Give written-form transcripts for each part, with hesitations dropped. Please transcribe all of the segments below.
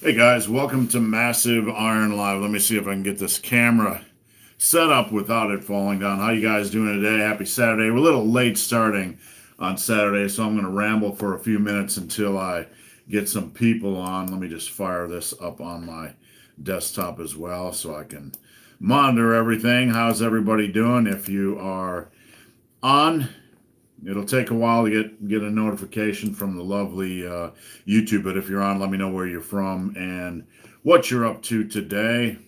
Hey guys, welcome to Massive Iron Live. Let me see if I can get this camera set up without it falling down. How you guys doing today? Happy Saturday. We're a little late starting on Saturday, so I'm going to ramble for a few minutes until I get some people on. Let me just fire this up on my desktop as well so I can monitor everything. How's everybody doing? If you are on, it'll take a while to get a notification from the lovely YouTube, but if you're on, let me know where you're from and what you're up to today.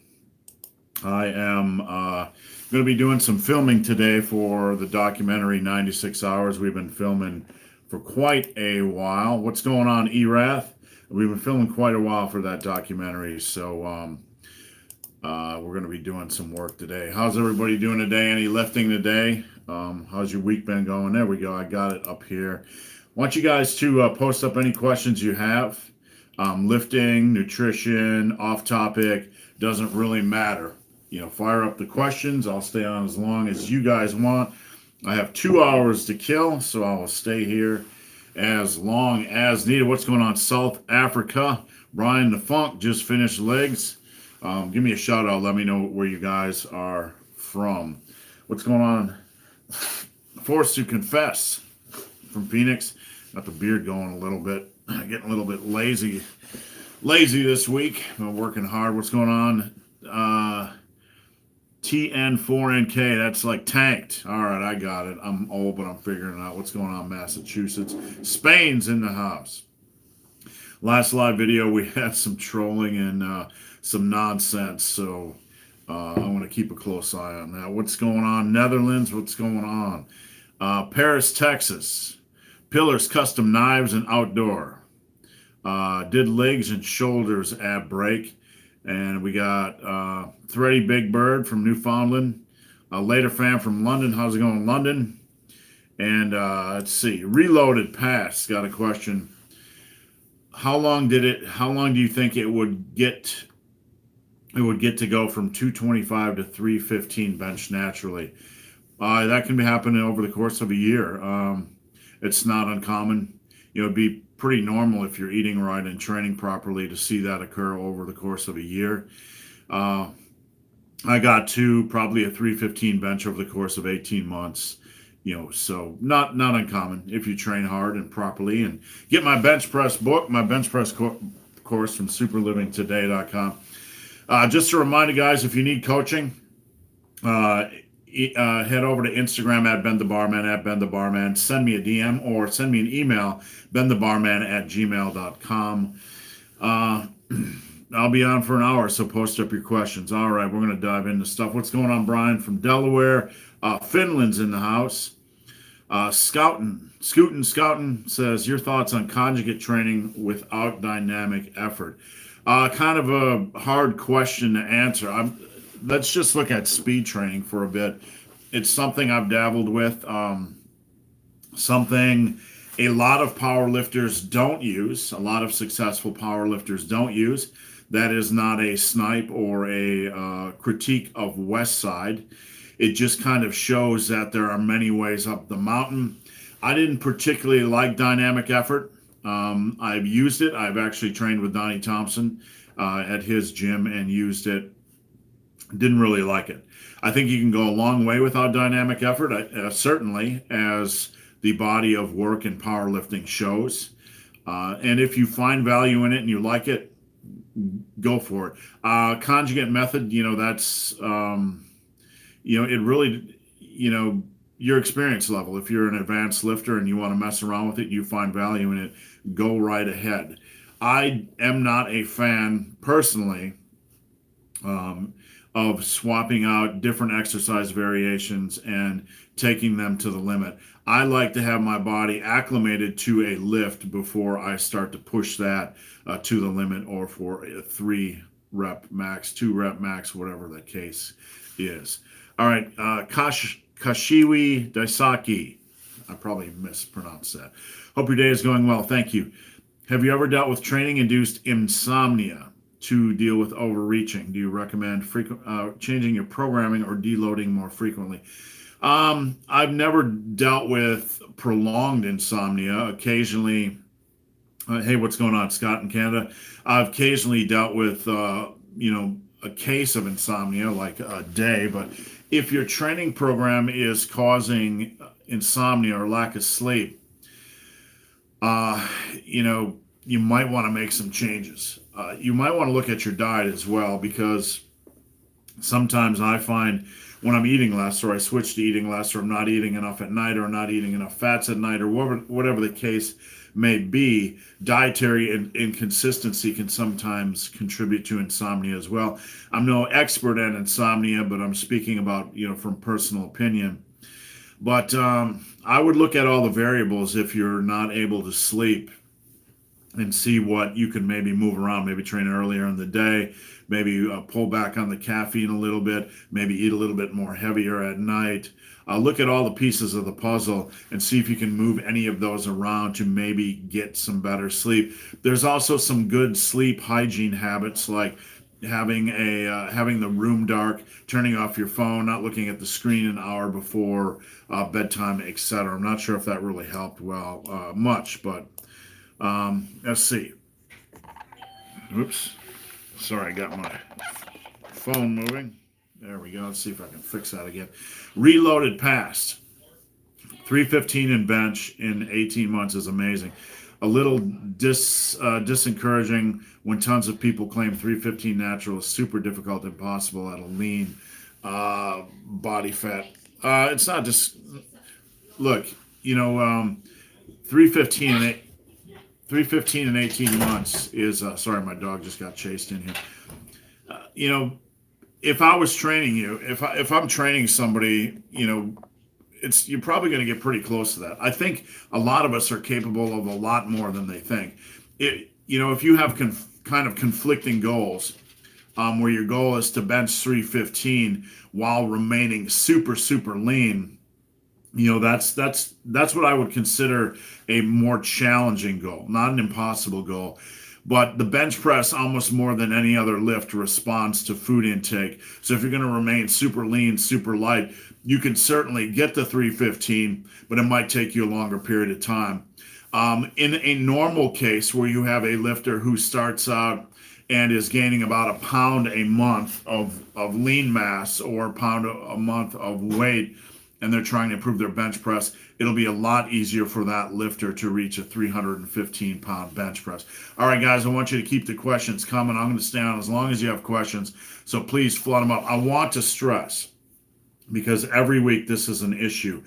I am going to be doing some filming today for the documentary 96 Hours. We've been filming for quite a while. What's going on, Erath? We've been filming quite a while for that documentary, so we're going to be doing some work today. How's everybody doing today? Any lifting today? How's your week been going? There we go. I got it up here. I want you guys to post up any questions you have. Lifting, nutrition, off topic, doesn't really matter. Fire up the questions. I'll stay on as long as you guys want. I have 2 hours to kill, so I will stay here as long as needed. What's going on, South Africa? Brian the Funk just finished legs. Give me a shout out. Let me know where you guys are from. What's going on? Forced to confess from Phoenix. Got the beard going a little bit. Getting a little bit lazy this week. I'm working hard. What's going on? TN4NK. That's like tanked. All right, I got it. I'm old, but I'm figuring it out. What's going on, Massachusetts? Spain's in the house. Last live video, we had some trolling and some nonsense. So I want to keep a close eye on that. What's going on, Netherlands? What's going on? Paris, Texas. Pillars, custom knives, and outdoor. Did legs and shoulders ab break. And we got Thready Big Bird from Newfoundland. Later fan from London. How's it going, London? And let's see. Reloaded Pass got a question. How long do you think it would get to go from 225 to 315 bench naturally? That can be happening over the course of a year. It's not uncommon. It'd be pretty normal if you're eating right and training properly to see that occur over the course of a year. I got to probably a 315 bench over the course of 18 months. So not uncommon if you train hard and properly. And get my bench press book, my bench press course from superlivingtoday.com. Just a reminder, guys, if you need coaching, head over to Instagram at BenTheBarman. Send me a DM or send me an email, benthebarman@gmail.com. I'll be on for an hour, so post up your questions. All right, we're going to dive into stuff. What's going on, Brian from Delaware? Finland's in the house. Scoutin says, your thoughts on conjugate training without dynamic effort? Kind of a hard question to answer. Let's just look at speed training for a bit. It's something I've dabbled with. Something a lot of power lifters don't use. A lot of successful power lifters don't use. That is not a snipe or a critique of Westside. It just kind of shows that there are many ways up the mountain. I didn't particularly like dynamic effort. I've used it. I've actually trained with Donnie Thompson at his gym and used it. Didn't really like it. I think you can go a long way without dynamic effort, certainly, as the body of work in powerlifting shows. And if you find value in it and you like it, go for it. Conjugate method, that's, it really, your experience level. If you're an advanced lifter and you want to mess around with it, you find value in it, go right ahead. I am not a fan, personally, of swapping out different exercise variations and taking them to the limit. I like to have my body acclimated to a lift before I start to push that to the limit, or for a 3-rep max, 2-rep max, whatever the case is. All right, Kashiwi Daisaki. I probably mispronounced that. Hope your day is going well. Thank you. Have you ever dealt with training-induced insomnia to deal with overreaching? Do you recommend changing your programming or deloading more frequently? I've never dealt with prolonged insomnia. Occasionally, Hey, what's going on, Scott in Canada? I've occasionally dealt with, a case of insomnia, like a day, but if your training program is causing insomnia or lack of sleep, uh, you know, you might want to make some changes. You might want to look at your diet as well, because sometimes I find when I'm eating less, or I switch to eating less, or I'm not eating enough at night, or not eating enough fats at night, or whatever the case may be, dietary inconsistency can sometimes contribute to insomnia as well. I'm no expert at insomnia, but I'm speaking about, from personal opinion. But I would look at all the variables if you're not able to sleep, and see what you can maybe move around, maybe train earlier in the day, maybe pull back on the caffeine a little bit, maybe eat a little bit more heavier at night. Look at all the pieces of the puzzle and see if you can move any of those around to maybe get some better sleep. There's also some good sleep hygiene habits, like having the room dark, turning off your phone, not looking at the screen an hour before bedtime, etc. I'm not sure if that really helped much, but let's see. Oops. Sorry, I got my phone moving. There we go. Let's see if I can fix that again. Reloaded past 315 in bench in 18 months is amazing. A little disencouraging when tons of people claim 315 natural is super difficult, impossible at a lean body fat. It's not just look, 315 and 315 in 18 months is sorry, my dog just got chased in here. You know, if I was training you, if I'm training somebody, it's you're probably going to get pretty close to that. I think a lot of us are capable of a lot more than they think. If you have kind of conflicting goals, where your goal is to bench 315 while remaining super super lean, that's what I would consider a more challenging goal, not an impossible goal. But the bench press, almost more than any other lift, responds to food intake. So if you're going to remain super lean, super light, you can certainly get the 315, but it might take you a longer period of time. In a normal case where you have a lifter who starts out and is gaining about a pound a month of lean mass, or a pound a month of weight, and they're trying to improve their bench press, it'll be a lot easier for that lifter to reach a 315 pound bench press. All right, guys, I want you to keep the questions coming. I'm going to stay on as long as you have questions, so please flood them up. I want to stress, because every week this is an issue.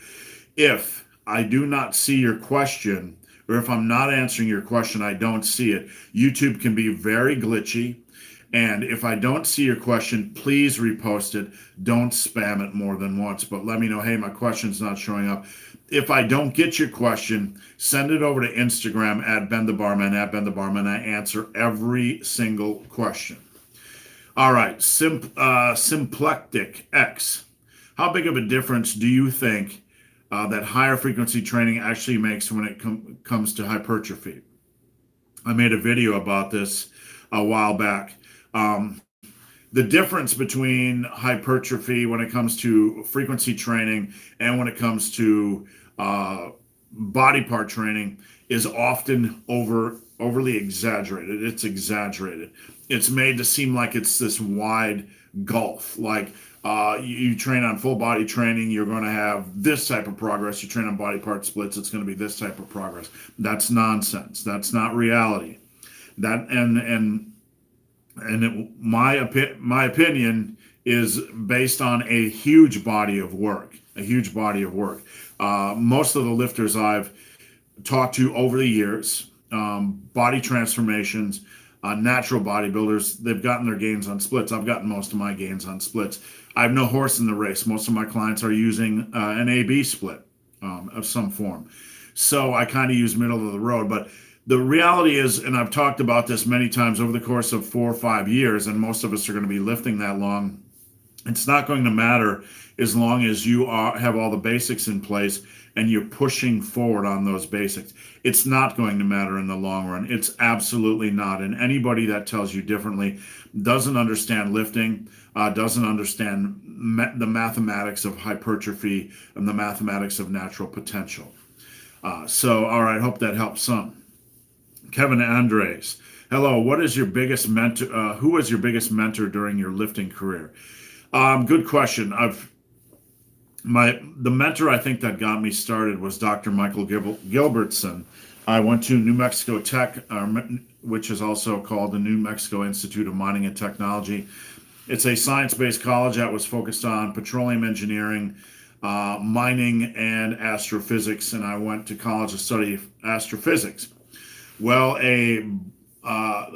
If I do not see your question, or if I'm not answering your question, I don't see it. YouTube can be very glitchy. And if I don't see your question, please repost it. Don't spam it more than once, but let me know, hey, my question's not showing up. If I don't get your question, send it over to Instagram at Ben the Barman, at Ben the Barman. I answer every single question. All right, Symplectic X. How big of a difference do you think that higher frequency training actually makes when it comes to hypertrophy? I made a video about this a while back. Um, the difference between hypertrophy when it comes to frequency training and when it comes to body part training is often overly exaggerated. It's exaggerated. It's made to seem like it's this wide gulf. Like you train on full body training, you're going to have this type of progress. You train on body part splits, it's going to be this type of progress. That's nonsense. That's not reality. That my opinion is based on a huge body of work. Most of the lifters I've talked to over the years, body transformations, natural bodybuilders, they've gotten their gains on splits. I've gotten most of my gains on splits. I have no horse in the race. Most of my clients are using an AB split of some form. So I kind of use middle of the road. But the reality is, and I've talked about this many times over the course of 4 or 5 years, and most of us are going to be lifting that long, it's not going to matter as long as you have all the basics in place and you're pushing forward on those basics. It's not going to matter in the long run. It's absolutely not. And anybody that tells you differently doesn't understand lifting, doesn't understand the mathematics of hypertrophy and the mathematics of natural potential. All right, hope that helps some. Kevin Andres. Hello, what is your biggest mentor? Who was your biggest mentor during your lifting career? Good question. The mentor I think that got me started was Dr. Michael Gilbertson. I went to New Mexico Tech, which is also called the New Mexico Institute of Mining and Technology. It's a science-based college that was focused on petroleum engineering, mining, and astrophysics. And I went to college to study astrophysics. Well, it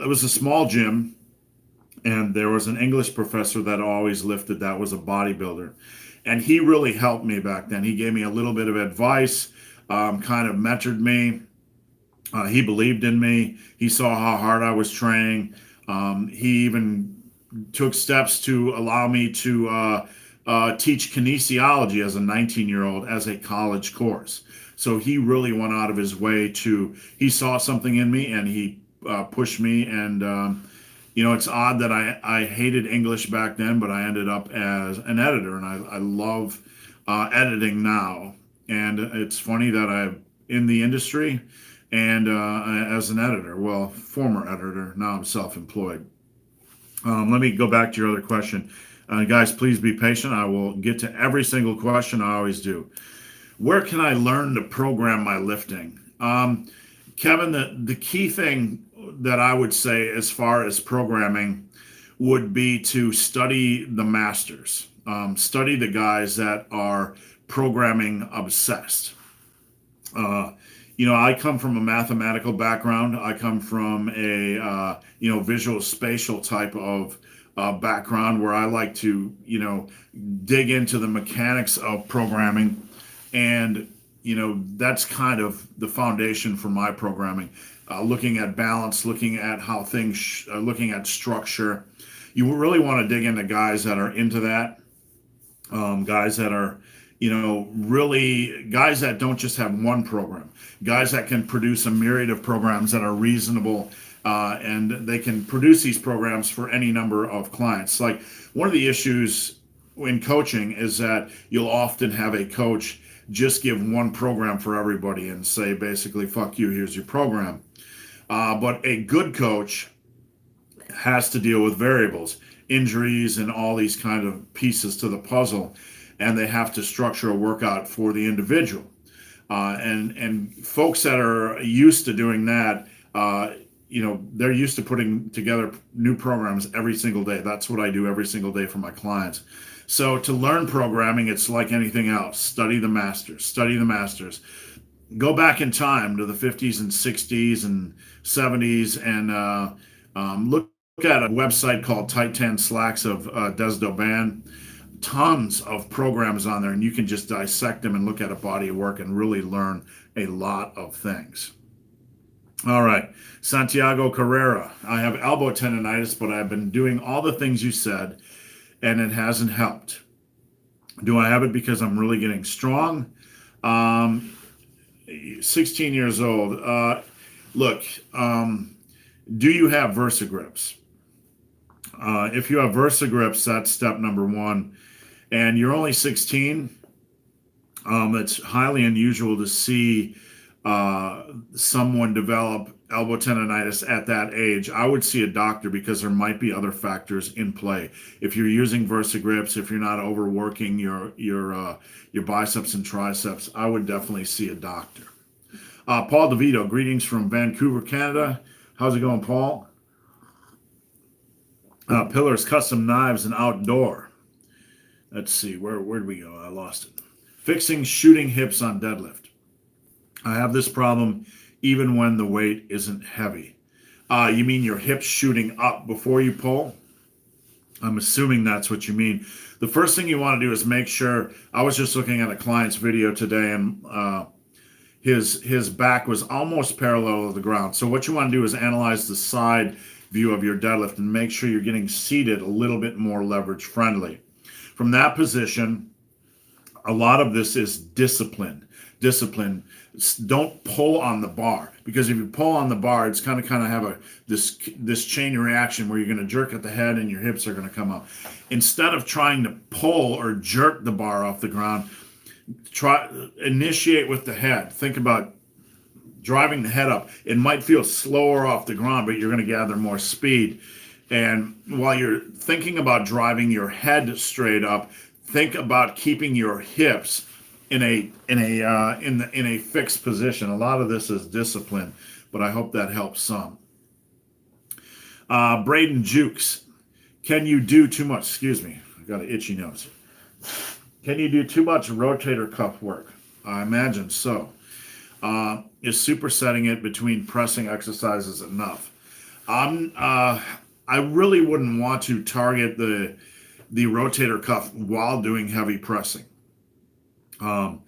was a small gym, and there was an English professor that always lifted. That was a bodybuilder, and he really helped me back then. He gave me a little bit of advice, kind of mentored me. He believed in me. He saw how hard I was training. He even took steps to allow me to teach kinesiology as a 19-year-old as a college course. So he really went out of his way he saw something in me, and he pushed me. And, it's odd that I hated English back then, but I ended up as an editor, and I love editing now. And it's funny that I'm in the industry and as an editor, well, former editor, now I'm self-employed. Let me go back to your other question. Guys, please be patient. I will get to every single question. I always do. Where can I learn to program my lifting? Kevin, the key thing that I would say as far as programming would be to study the masters, study the guys that are programming obsessed. I come from a mathematical background. I come from a visual spatial type of background where I like to dig into the mechanics of programming, and that's kind of the foundation for my programming. Looking at balance, looking at how things, looking at structure. You really want to dig into guys that are into that, guys that are really guys that don't just have one program, guys that can produce a myriad of programs that are reasonable, and they can produce these programs for any number of clients. Like, one of the issues in coaching is that you'll often have a coach just give one program for everybody and say, basically, fuck you, here's your program. But a good coach has to deal with variables, injuries, and all these kind of pieces to the puzzle. And they have to structure a workout for the individual. And folks that are used to doing that, they're used to putting together new programs every single day. That's what I do every single day for my clients. So to learn programming, it's like anything else. Study the masters. Go back in time to the 50s and 60s and 70s and look at a website called Titan Slacks of Des Doban. Tons of programs on there, and you can just dissect them and look at a body of work and really learn a lot of things. All right, Santiago Carrera. I have elbow tendonitis, but I've been doing all the things you said, and it hasn't helped. Do I have it because I'm really getting strong? 16 years old. Look, do you have VersaGrips? If you have VersaGrips, that's step number one. And you're only 16. It's highly unusual to see someone develop elbow tendonitis at that age. I would see a doctor because there might be other factors in play. If you're using VersaGrips, if you're not overworking your biceps and triceps, I would definitely see a doctor. Paul DeVito, greetings from Vancouver, Canada. How's it going, Paul? Pillars, custom knives, and outdoor. Let's see, where'd we go? I lost it. Fixing shooting hips on deadlift. I have this problem even when the weight isn't heavy. You mean your hips shooting up before you pull? I'm assuming that's what you mean. The first thing you want to do is make sure, I was just looking at a client's video today, and his back was almost parallel to the ground. So what you want to do is analyze the side view of your deadlift and make sure you're getting seated a little bit more leverage friendly. From that position, a lot of this is discipline. Don't pull on the bar, because if you pull on the bar, it's kind of have this chain reaction where you're going to jerk at the head and your hips are going to come up. Instead of trying to pull or jerk the bar off the ground, initiate with the head. Think about driving the head up. It might feel slower off the ground, but you're going to gather more speed. And while you're thinking about driving your head straight up, think about keeping your hips in a fixed position. A lot of this is discipline, but I hope that helps some. Braden Jukes, can you do too much? Excuse me, I got an itchy nose. Can you do too much rotator cuff work? I imagine so. Is supersetting it between pressing exercises enough? I really wouldn't want to target the rotator cuff while doing heavy pressing. I'm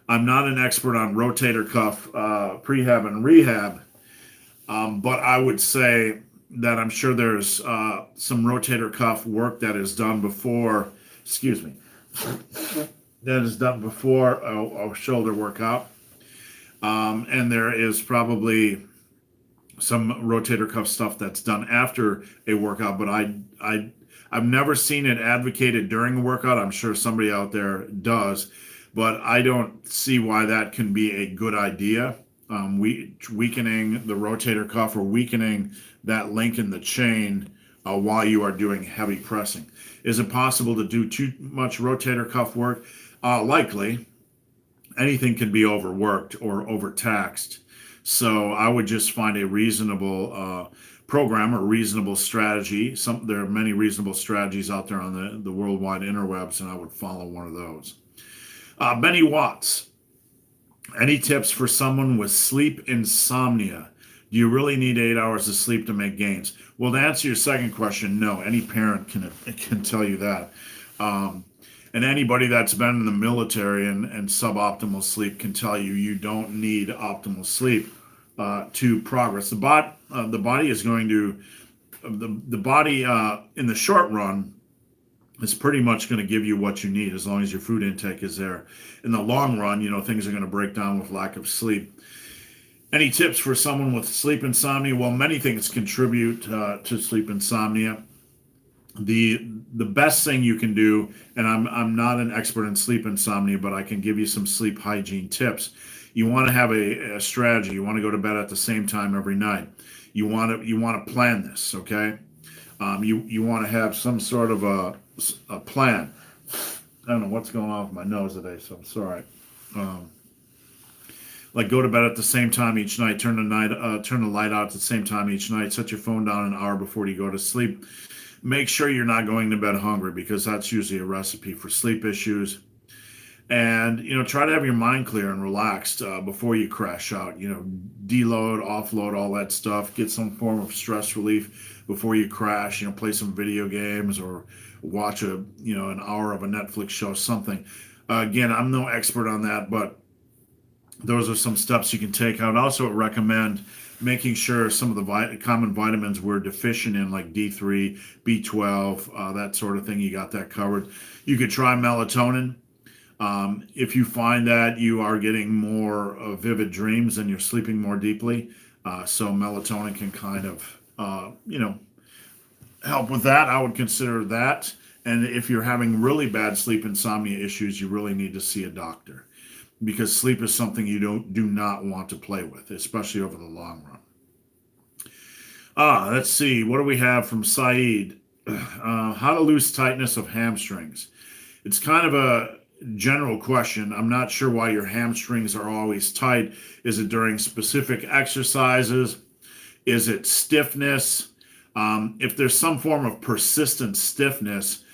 not an expert on rotator cuff prehab and rehab, but I would say that I'm sure there's some rotator cuff work that is done before, excuse me, that is done before a shoulder workout. And there is probably some rotator cuff stuff that's done after a workout, but I've never seen it advocated during a workout. I'm sure somebody out there does, but I don't see why that can be a good idea. Weakening the rotator cuff or weakening that link in the chain while you are doing heavy pressing. Is it possible to do too much rotator cuff work? Likely. Anything can be overworked or overtaxed. So I would just find a reasonable program or reasonable strategy. There are many reasonable strategies out there on the worldwide interwebs, and I would follow one of those. Benny Watts, any tips for someone with sleep insomnia? Do you really need 8 hours of sleep to make gains? Well, to answer your second question, no. Any parent can tell you that. And anybody that's been in the military and suboptimal sleep can tell you you don't need optimal sleep to progress. The body is going to, the body in the short run is pretty much going to give you what you need as long as your food intake is there. In the long run, things are going to break down with lack of sleep. Any tips for someone with sleep insomnia? Well, many things contribute to sleep insomnia. The best thing you can do, and I'm not an expert in sleep insomnia, but I can give you some sleep hygiene tips. You want to have a strategy. You want to go to bed at the same time every night. You want to plan this, okay? You want to have some sort of a plan. I don't know what's going on with my nose today, so I'm sorry. Like go to bed at the same time each night. Turn the light out at the same time each night. Set your phone down an hour before you go to sleep. Make sure you're not going to bed hungry because that's usually a recipe for sleep issues. And, try to have your mind clear and relaxed before you crash out. Deload, offload, all that stuff. Get some form of stress relief before you crash. Play some video games or watch an hour of a Netflix show, something. Again, I'm no expert on that, but those are some steps you can take. I would also recommend making sure some of the common vitamins we're deficient in, like D3, B12, that sort of thing, you got that covered. You could try melatonin. If you find that you are getting more vivid dreams and you're sleeping more deeply, so melatonin can kind of, help with that. I would consider that. And if you're having really bad sleep insomnia issues, you really need to see a doctor because sleep is something you do not want to play with, especially over the long run. Let's see. What do we have from Saeed? How to lose tightness of hamstrings. It's kind of a general question. I'm not sure why your hamstrings are always tight. Is it during specific exercises? Is it stiffness? If there's some form of persistent stiffness,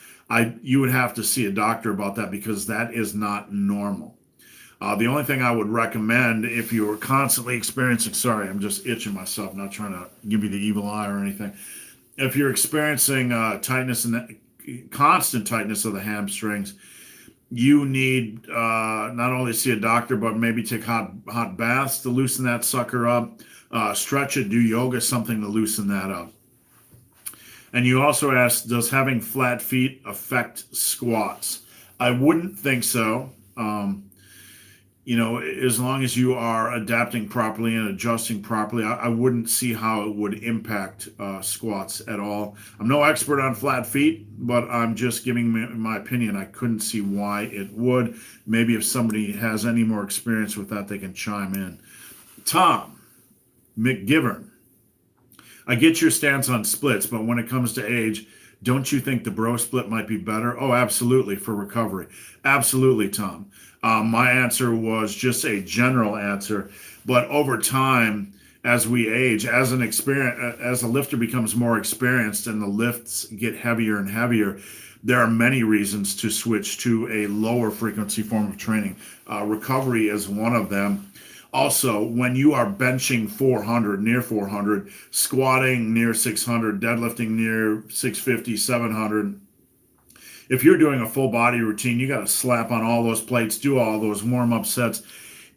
you would have to see a doctor about that because that is not normal. The only thing I would recommend if you are constantly experiencing, sorry, I'm just itching myself, not trying to give you the evil eye or anything. If you're experiencing tightness and constant tightness of the hamstrings, you need not only see a doctor, but maybe take hot baths to loosen that sucker up, stretch it, do yoga, something to loosen that up. And you also asked, does having flat feet affect squats? I wouldn't think so. As long as you are adapting properly and adjusting properly, I wouldn't see how it would impact squats at all. I'm no expert on flat feet, but I'm just giving my opinion. I couldn't see why it would. Maybe if somebody has any more experience with that, they can chime in. Tom McGivern, I get your stance on splits, but when it comes to age, don't you think the bro split might be better? Oh, absolutely, for recovery. Absolutely, Tom. My answer was just a general answer, but over time, as we age, as a lifter becomes more experienced and the lifts get heavier and heavier, there are many reasons to switch to a lower frequency form of training. Recovery is one of them. Also, when you are benching 400, near 400, squatting near 600, deadlifting near 650, 700, if you're doing a full body routine, you got to slap on all those plates, do all those warm up sets.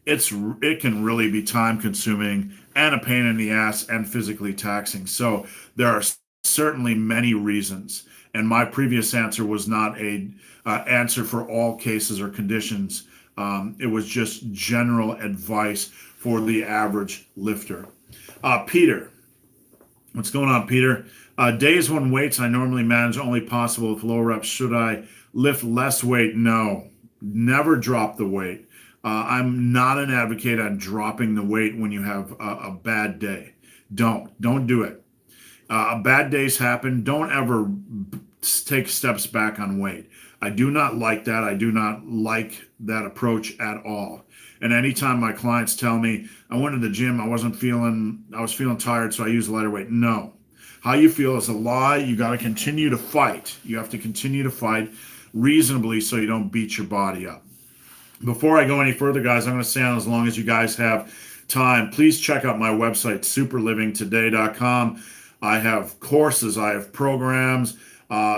It can really be time consuming and a pain in the ass and physically taxing. So there are certainly many reasons. And my previous answer was not a answer for all cases or conditions. It was just general advice for the average lifter. Peter, what's going on, Peter? Days when weights I normally manage only possible with low reps. Should I lift less weight? No, never drop the weight. I'm not an advocate on dropping the weight when you have a bad day. Don't do it. Bad days happen. Don't ever take steps back on weight. I do not like that. I do not like that approach at all. And anytime my clients tell me I went to the gym, I was feeling tired, so I used lighter weight. No. How you feel is a lie. You got to continue to fight. You have to continue to fight reasonably so you don't beat your body up. Before I go any further, guys, I'm going to stay on as long as you guys have time. Please check out my website, superlivingtoday.com. I have courses, I have programs,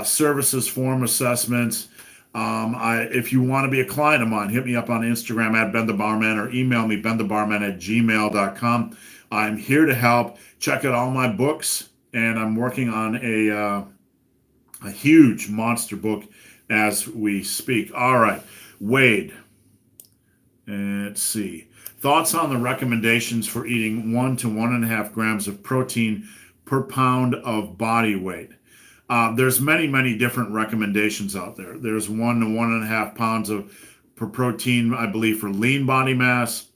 services, form assessments. If you want to be a client of mine, hit me up on Instagram at Ben the Barman or email me benthebarman@gmail.com. I'm here to help. Check out all my books, and I'm working on a huge monster book as we speak. All right, Wade. Let's see. Thoughts on the recommendations for eating 1 to 1.5 grams of protein per pound of body weight. There's many different recommendations out there. There's 1 to 1.5 pounds per protein, I believe, for lean body mass.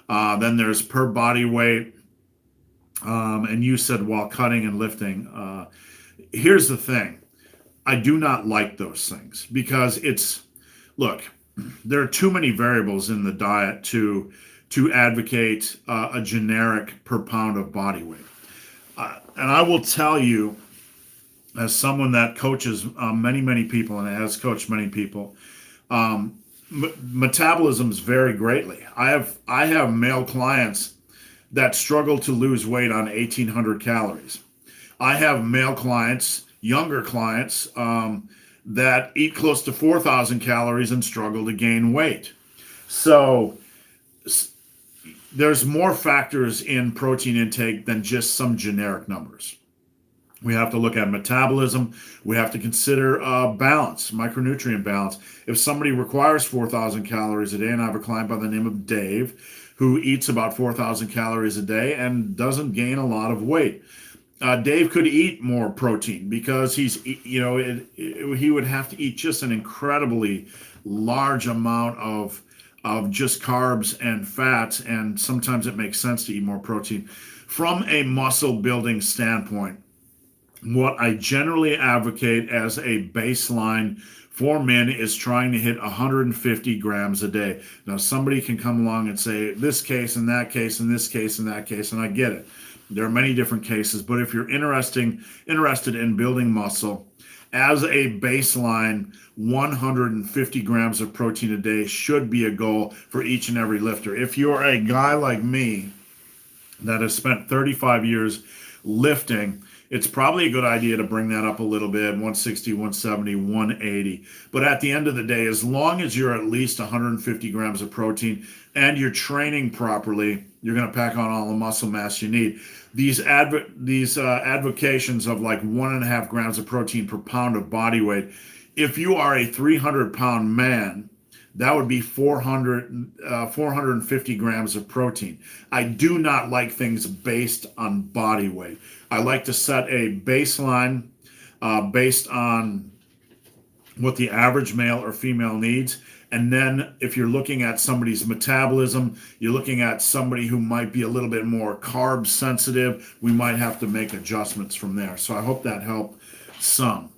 Then there's per body weight. And you said while cutting and lifting. Here's the thing. I do not like those things because look, there are too many variables in the diet to advocate a generic per pound of body weight. And I will tell you, as someone that coaches many people and has coached many people, metabolisms vary greatly. I have male clients that struggle to lose weight on 1,800 calories. I have male clients, younger clients, that eat close to 4,000 calories and struggle to gain weight. So there's more factors in protein intake than just some generic numbers. We have to look at metabolism. We have to consider balance, micronutrient balance. If somebody requires 4,000 calories a day, and I have a client by the name of Dave who eats about 4,000 calories a day and doesn't gain a lot of weight. Dave could eat more protein because he would have to eat just an incredibly large amount of just carbs and fats, and sometimes it makes sense to eat more protein. From a muscle building standpoint, what I generally advocate as a baseline for men is trying to hit 150 grams a day. Now, somebody can come along and say this case and that case and this case and that case, and I get it. There are many different cases, but if you're interested in building muscle, as a baseline, 150 grams of protein a day should be a goal for each and every lifter. If you're a guy like me that has spent 35 years lifting, it's probably a good idea to bring that up a little bit, 160, 170, 180. But at the end of the day, as long as you're at least 150 grams of protein and you're training properly, you're going to pack on all the muscle mass you need. These advocations of like 1.5 grams of protein per pound of body weight, if you are a 300-pound man, that would be 450 grams of protein. I do not like things based on body weight. I like to set a baseline based on what the average male or female needs, And then if you're looking at somebody's metabolism, you're looking at somebody who might be a little bit more carb sensitive. We might have to make adjustments from there. So I hope that helped some.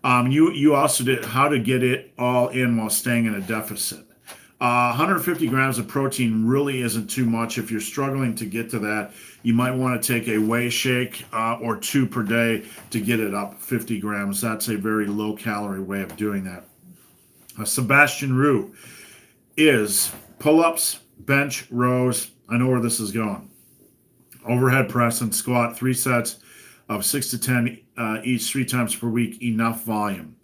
You also did how to get it all in while staying in a deficit. 150 grams of protein really isn't too much. If you're struggling to get to that, you might want to take a whey shake or 2 per day to get it up 50 grams. That's a very low calorie way of doing that. Sebastian Roux is pull-ups, bench, rows. I know where this is going. Overhead press and squat, 3 sets of 6 to 10 each 3 times per week, enough volume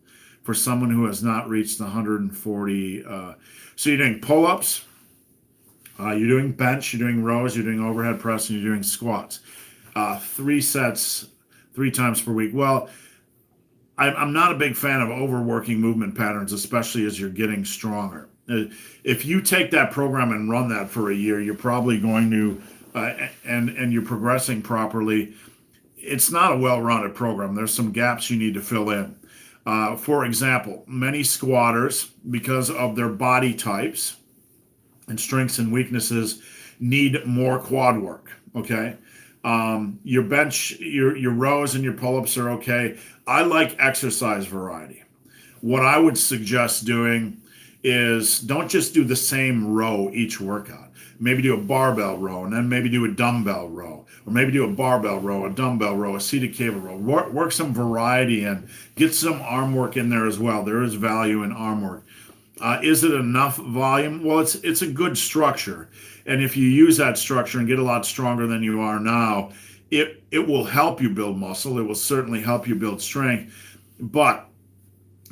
for someone who has not reached the 140. So you're doing pull-ups, you're doing bench, you're doing rows, you're doing overhead press, and you're doing squats. 3 sets, 3 times per week. Well, I'm not a big fan of overworking movement patterns, especially as you're getting stronger. If you take that program and run that for a year, you're probably going to, and you're progressing properly. It's not a well-rounded program. There's some gaps you need to fill in. For example, many squatters, because of their body types and strengths and weaknesses, need more quad work. Okay. Your bench, your rows and your pull-ups are okay. I like exercise variety. What I would suggest doing is don't just do the same row each workout. Maybe do a barbell row and then maybe do a dumbbell row, or maybe do a barbell row, a dumbbell row, a seated cable row. Work some variety and get some arm work in there as well. There is value in arm work. Is it enough volume? Well, it's a good structure. And if you use that structure and get a lot stronger than you are now, it will help you build muscle. It will certainly help you build strength. But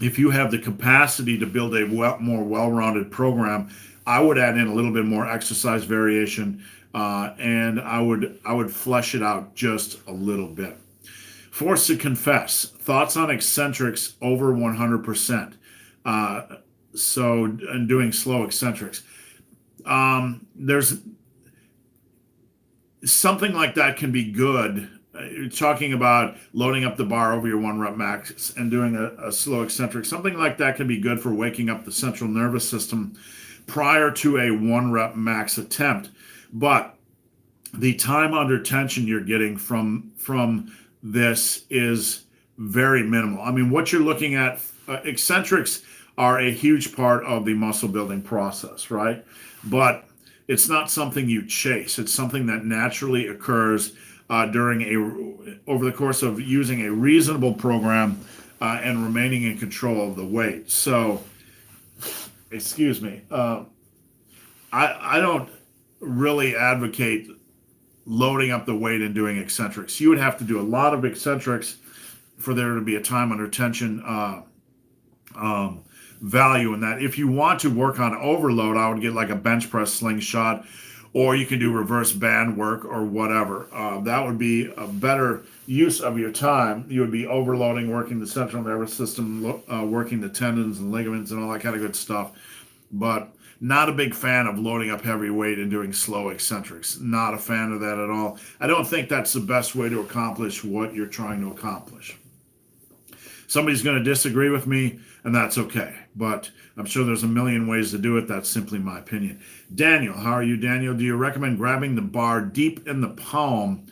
if you have the capacity to build a more well-rounded program, I would add in a little bit more exercise variation, and I would flesh it out just a little bit. Forced to confess, thoughts on eccentrics over 100%. And doing slow eccentrics. There's something like that can be good. You're talking about loading up the bar over your 1 rep max and doing a slow eccentric. Something like that can be good for waking up the central nervous system prior to a 1 rep max attempt. But the time under tension you're getting from this is very minimal. I mean, what you're looking at, eccentrics are a huge part of the muscle building process, right? But it's not something you chase. It's something that naturally occurs over the course of using a reasonable program and remaining in control of the weight. So, excuse me, I don't really advocate loading up the weight and doing eccentrics. You would have to do a lot of eccentrics for there to be a time under tension value in that. If you want to work on overload, I would get like a bench press slingshot, or you can do reverse band work or whatever. That would be a better use of your time. You would be overloading, working the central nervous system, working the tendons and ligaments and all that kind of good stuff. But not a big fan of loading up heavy weight and doing slow eccentrics. Not a fan of that at all. I don't think that's the best way to accomplish what you're trying to accomplish. Somebody's going to disagree with me, and that's okay. But I'm sure there's a million ways to do it. That's simply my opinion. Daniel, how are you, Daniel? Do you recommend grabbing the bar deep in the palm,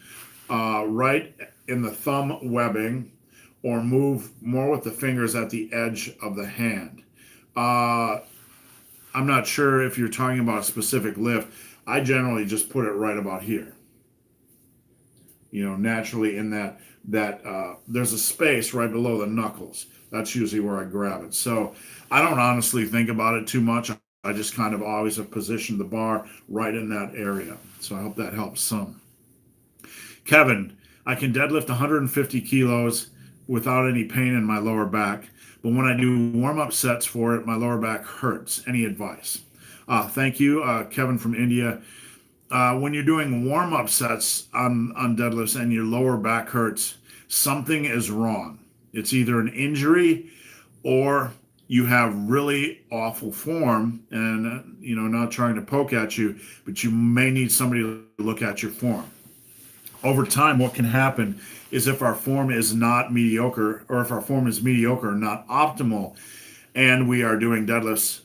right in the thumb webbing, or move more with the fingers at the edge of the hand? I'm not sure if you're talking about a specific lift. I generally just put it right about here. Naturally in that there's a space right below the knuckles. That's usually where I grab it. So I don't honestly think about it too much. I just kind of always have positioned the bar right in that area. So I hope that helps some. Kevin, I can deadlift 150 kilos without any pain in my lower back, but when I do warm-up sets for it, my lower back hurts. Any advice? Thank you, Kevin from India. When you're doing warm-up sets on deadlifts and your lower back hurts, something is wrong. It's either an injury or you have really awful form, and not trying to poke at you, but you may need somebody to look at your form. Over time, what can happen is if our form is not mediocre, or if our form is mediocre, not optimal, and we are doing deadlifts,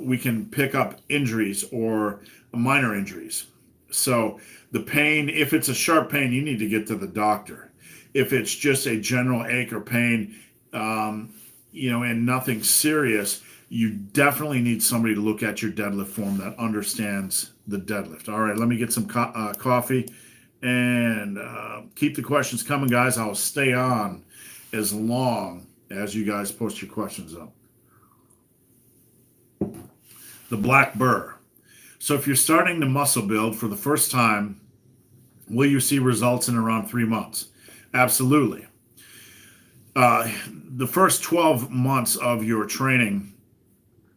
we can pick up injuries or minor injuries. So the pain, if it's a sharp pain, you need to get to the doctor. If it's just a general ache or pain, and nothing serious, you definitely need somebody to look at your deadlift form that understands the deadlift. All right, let me get some coffee and keep the questions coming, guys. I'll stay on as long as you guys post your questions up. The black burr. So if you're starting to muscle build for the first time, will you see results in around 3 months? Absolutely. The first 12 months of your training,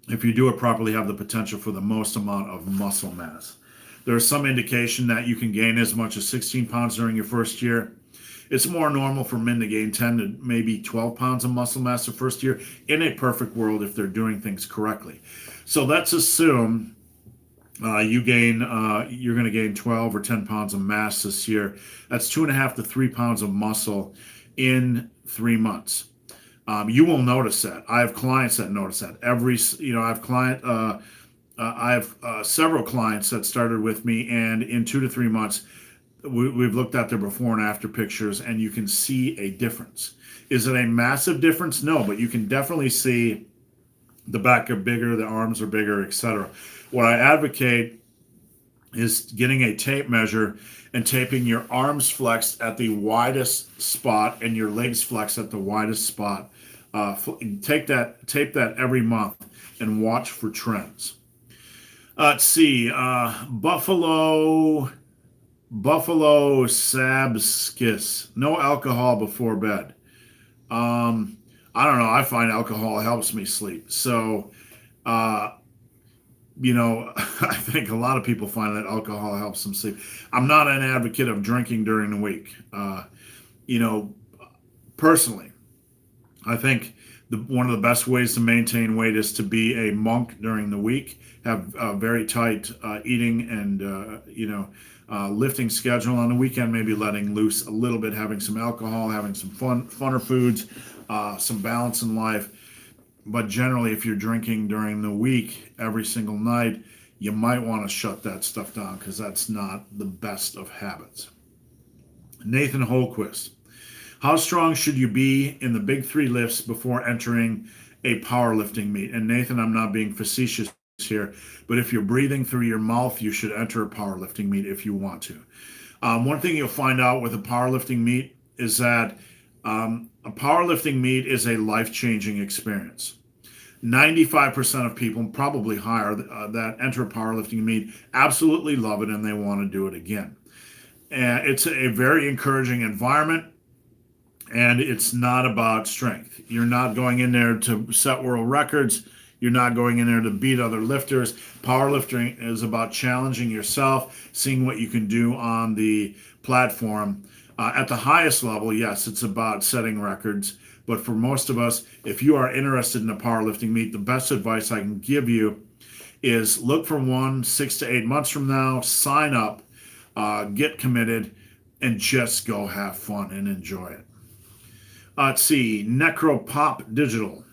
if you do it properly, have the potential for the most amount of muscle mass. There's some indication that you can gain as much as 16 pounds during your first year. It's more normal for men to gain 10 to maybe 12 pounds of muscle mass the first year in a perfect world if they're doing things correctly. So let's assume you're going to gain 12 or 10 pounds of mass this year. That's 2.5 to 3 pounds of muscle in 3 months. You will notice that. I have clients that notice that. I have several clients that started with me, and in 2 to 3 months, we've looked at their before and after pictures, and you can see a difference. Is it a massive difference? No, but you can definitely see the back are bigger, the arms are bigger, etc. What I advocate is getting a tape measure and taping your arms flexed at the widest spot and your legs flexed at the widest spot. Tape that every month and watch for trends. Let's see. Buffalo Sabskis. No alcohol before bed. I don't know. I find alcohol helps me sleep. So, I think a lot of people find that alcohol helps them sleep. I'm not an advocate of drinking during the week. Personally, I think one of the best ways to maintain weight is to be a monk during the week, have a very tight eating and, lifting schedule on the weekend, maybe letting loose a little bit, having some alcohol, having some funner foods, some balance in life. But generally, if you're drinking during the week every single night, you might want to shut that stuff down because that's not the best of habits. Nathan Holquist. How strong should you be in the big 3 lifts before entering a powerlifting meet? And Nathan, I'm not being facetious here, but if you're breathing through your mouth, you should enter a powerlifting meet if you want to. One thing you'll find out with a powerlifting meet is that a powerlifting meet is a life-changing experience. 95% of people, probably higher, that enter a powerlifting meet absolutely love it and they want to do it again. And it's a very encouraging environment, and it's not about strength. You're not going in there to set world records. You're not going in there to beat other lifters. Powerlifting is about challenging yourself, seeing what you can do on the platform. At the highest level, yes, it's about setting records. But for most of us, if you are interested in a powerlifting meet, the best advice I can give you is look for one 6 to 8 months from now, sign up, get committed, and just go have fun and enjoy it. Let's see, Necropop Digital.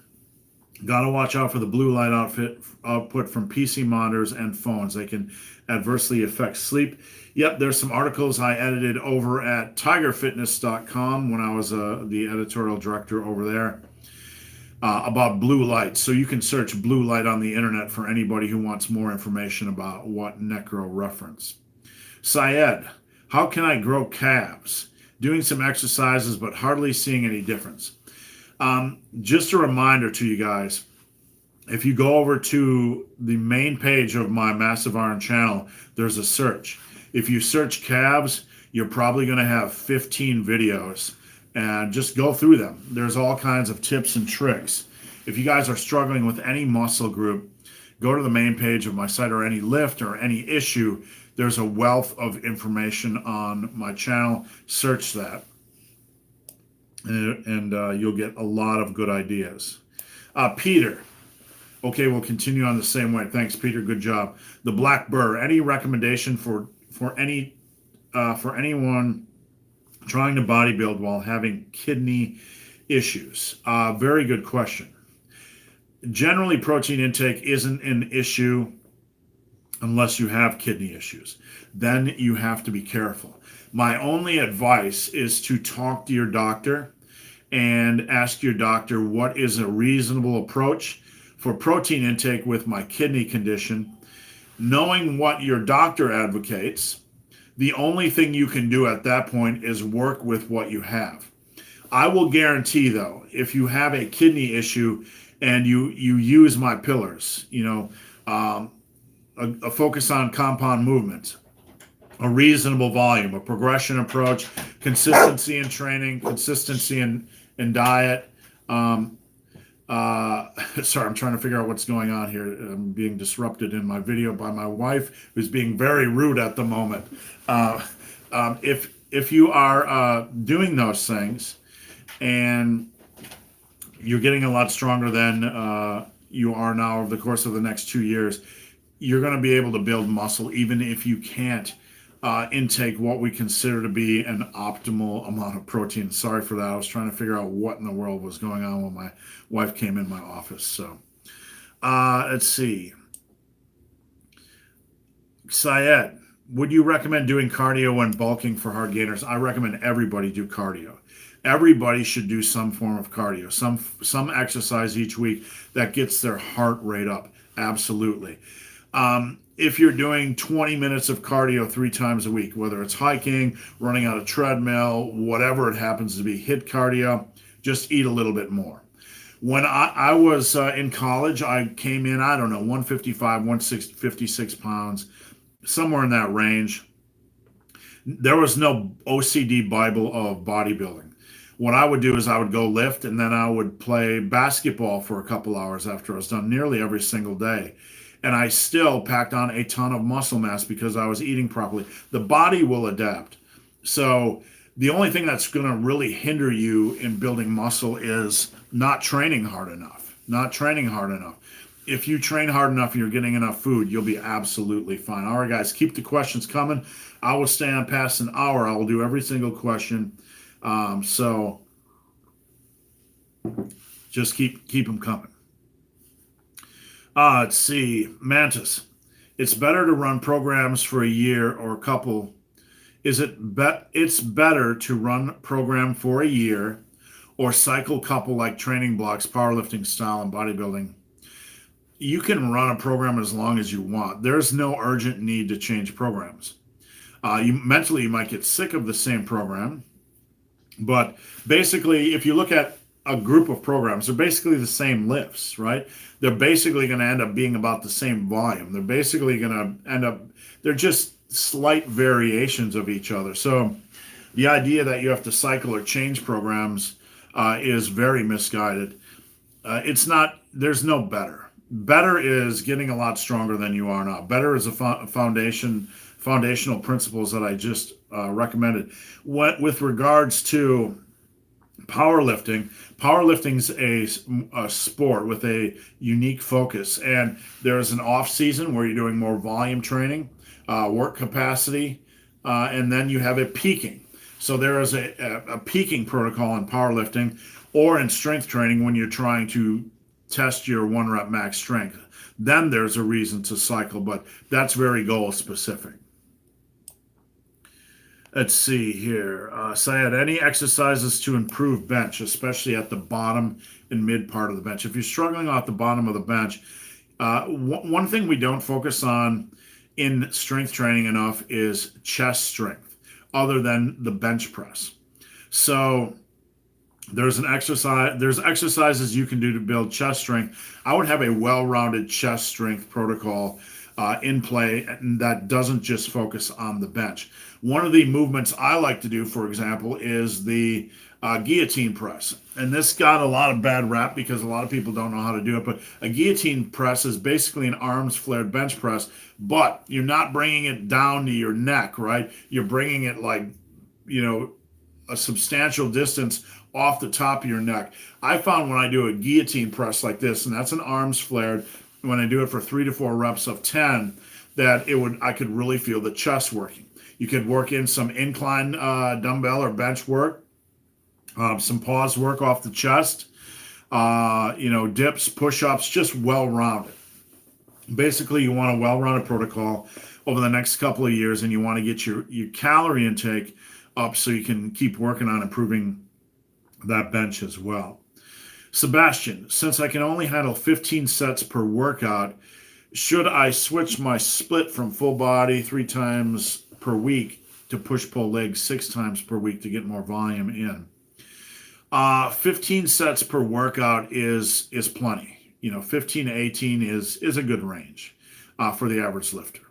Got to watch out for the blue light output from PC monitors and phones. They can adversely affect sleep. Yep, there's some articles I edited over at tigerfitness.com when I was the editorial director over there about blue light. So you can search blue light on the internet for anybody who wants more information about what Necro reference. Syed, how can I grow calves? Doing some exercises but hardly seeing any difference. Just a reminder to you guys, if you go over to the main page of my Massive Iron channel, there's a search. If you search calves, you're probably going to have 15 videos, and just go through them. There's all kinds of tips and tricks. If you guys are struggling with any muscle group, go to the main page of my site, or any lift or any issue. There's a wealth of information on my channel. Search that. And you'll get a lot of good ideas. Peter. Okay, we'll continue on the same way. Thanks, Peter. Good job. The black burr. Any recommendation for anyone trying to bodybuild while having kidney issues? Very good question. Generally, protein intake isn't an issue unless you have kidney issues. Then you have to be careful. My only advice is to talk to your doctor and ask your doctor what is a reasonable approach for protein intake with my kidney condition. Knowing what your doctor advocates, the only thing you can do at that point is work with what you have. I will guarantee, though, if you have a kidney issue and you use my pillars, um, a focus on compound movement, a reasonable volume, a progression approach, consistency in training, consistency in diet. Sorry, I'm trying to figure out what's going on here. I'm being disrupted in my video by my wife, who's being very rude at the moment. If you are doing those things and you're getting a lot stronger than you are now over the course of the next 2 years, you're going to be able to build muscle even if you can't intake what we consider to be an optimal amount of protein. Sorry for that. I was trying to figure out what in the world was going on when my wife came in my office. So let's see. Syed, would you recommend doing cardio when bulking for hard gainers? I recommend everybody do cardio. Everybody should do some form of cardio, some exercise each week that gets their heart rate up. Absolutely. If you're doing 20 minutes of cardio 3 times a week, whether it's hiking, running on a treadmill, whatever it happens to be, hit cardio, just eat a little bit more. When I was in college, I came in, I don't know, 155, 156 pounds, somewhere in that range. There was no OCD Bible of bodybuilding. What I would do is I would go lift and then I would play basketball for a couple hours after I was done nearly every single day. And I still packed on a ton of muscle mass because I was eating properly. The body will adapt. So the only thing that's going to really hinder you in building muscle is not training hard enough. Not training hard enough. If you train hard enough and you're getting enough food, you'll be absolutely fine. All right, guys, keep the questions coming. I will stay on past an hour. I will do every single question. So just keep them coming. Let's see. Mantis. It's better to run programs for a year or a couple. It's better to run program for a year or cycle couple like training blocks, powerlifting style, and bodybuilding. You can run a program as long as you want. There's no urgent need to change programs. You might get sick of the same program, but basically, if you look at a group of programs, they're basically the same lifts, right? They're basically going to end up being about the same volume. They're basically going to end up, they're just slight variations of each other. So the idea that you have to cycle or change programs is very misguided. It's not, there's no better. Better is getting a lot stronger than you are now. Better is a foundational principles that I just recommended. With regards to powerlifting's a sport with a unique focus, and there's an off season where you're doing more volume training, work capacity, and then you have a peaking. So there is a peaking protocol in powerlifting or in strength training when you're trying to test your 1 rep max strength. Then there's a reason to cycle, but that's very goal specific. Let's see here. Syed, any exercises to improve bench, especially at the bottom and mid part of the bench? If you're struggling off the bottom of the bench, one thing we don't focus on in strength training enough is chest strength, other than the bench press. So there's exercises you can do to build chest strength. I would have a well-rounded chest strength protocol in play that doesn't just focus on the bench. One of the movements I like to do, for example, is the guillotine press. And this got a lot of bad rap because a lot of people don't know how to do it. But a guillotine press is basically an arms flared bench press, but you're not bringing it down to your neck, right? You're bringing it a substantial distance off the top of your neck. I found when I do a guillotine press like this, and that's an arms flared, when I do it for 3 to 4 reps of 10, that I could really feel the chest working. You could work in some incline dumbbell or bench work, some pause work off the chest. Dips, push-ups, just well-rounded. Basically, you want a well-rounded protocol over the next couple of years, and you want to get your calorie intake up so you can keep working on improving that bench as well. Sebastian, since I can only handle 15 sets per workout, should I switch my split from full body 3 times per week to push-pull legs 6 times per week to get more volume in? 15 sets per workout is plenty. 15 to 18 is a good range for the average lifter.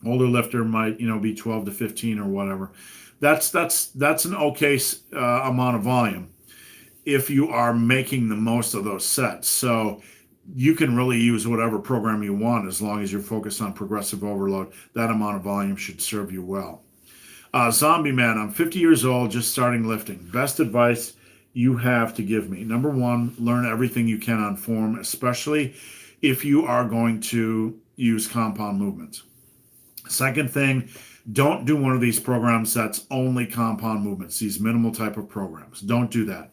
Older lifter might be 12 to 15 or whatever. That's an okay amount of volume if you are making the most of those sets. So you can really use whatever program you want as long as you're focused on progressive overload. That amount of volume should serve you well. Zombie Man, I'm 50 years old, just starting lifting. Best advice you have to give me? Number one, learn everything you can on form, especially if you are going to use compound movements. Second thing, don't do one of these programs that's only compound movements, these minimal type of programs. Don't do that.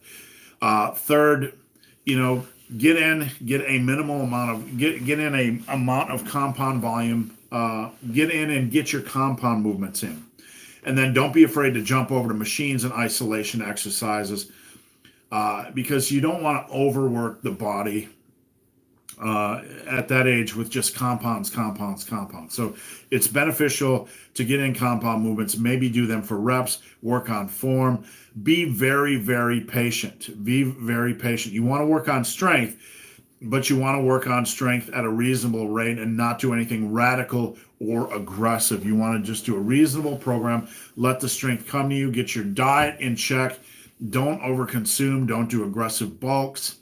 Third, get in a amount of compound volume. Get in and get your compound movements in. And then don't be afraid to jump over to machines and isolation exercises because you don't want to overwork the body at that age with just compounds. So it's beneficial to get in compound movements, maybe do them for reps, work on form. Be very, very patient. Be very patient. You want to work on strength, but you want to work on strength at a reasonable rate and not do anything radical or aggressive. You want to just do a reasonable program, let the strength come to you, get your diet in check. Don't overconsume, don't do aggressive bulks.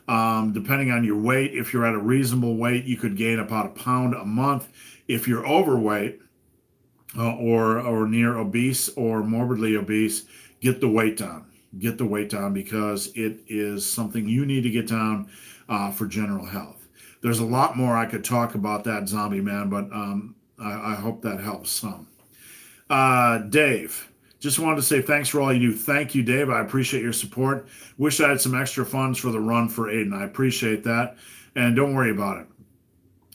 Depending on your weight, if you're at a reasonable weight, you could gain about a pound a month. If you're overweight or near obese or morbidly obese, get the weight down. Get the weight down because it is something you need to get down for general health. There's a lot more I could talk about that, Zombie Man, but I hope that helps some. Dave, just wanted to say thanks for all you do. Thank you, Dave. I appreciate your support. Wish I had some extra funds for the run for Aiden. I appreciate that. And don't worry about it.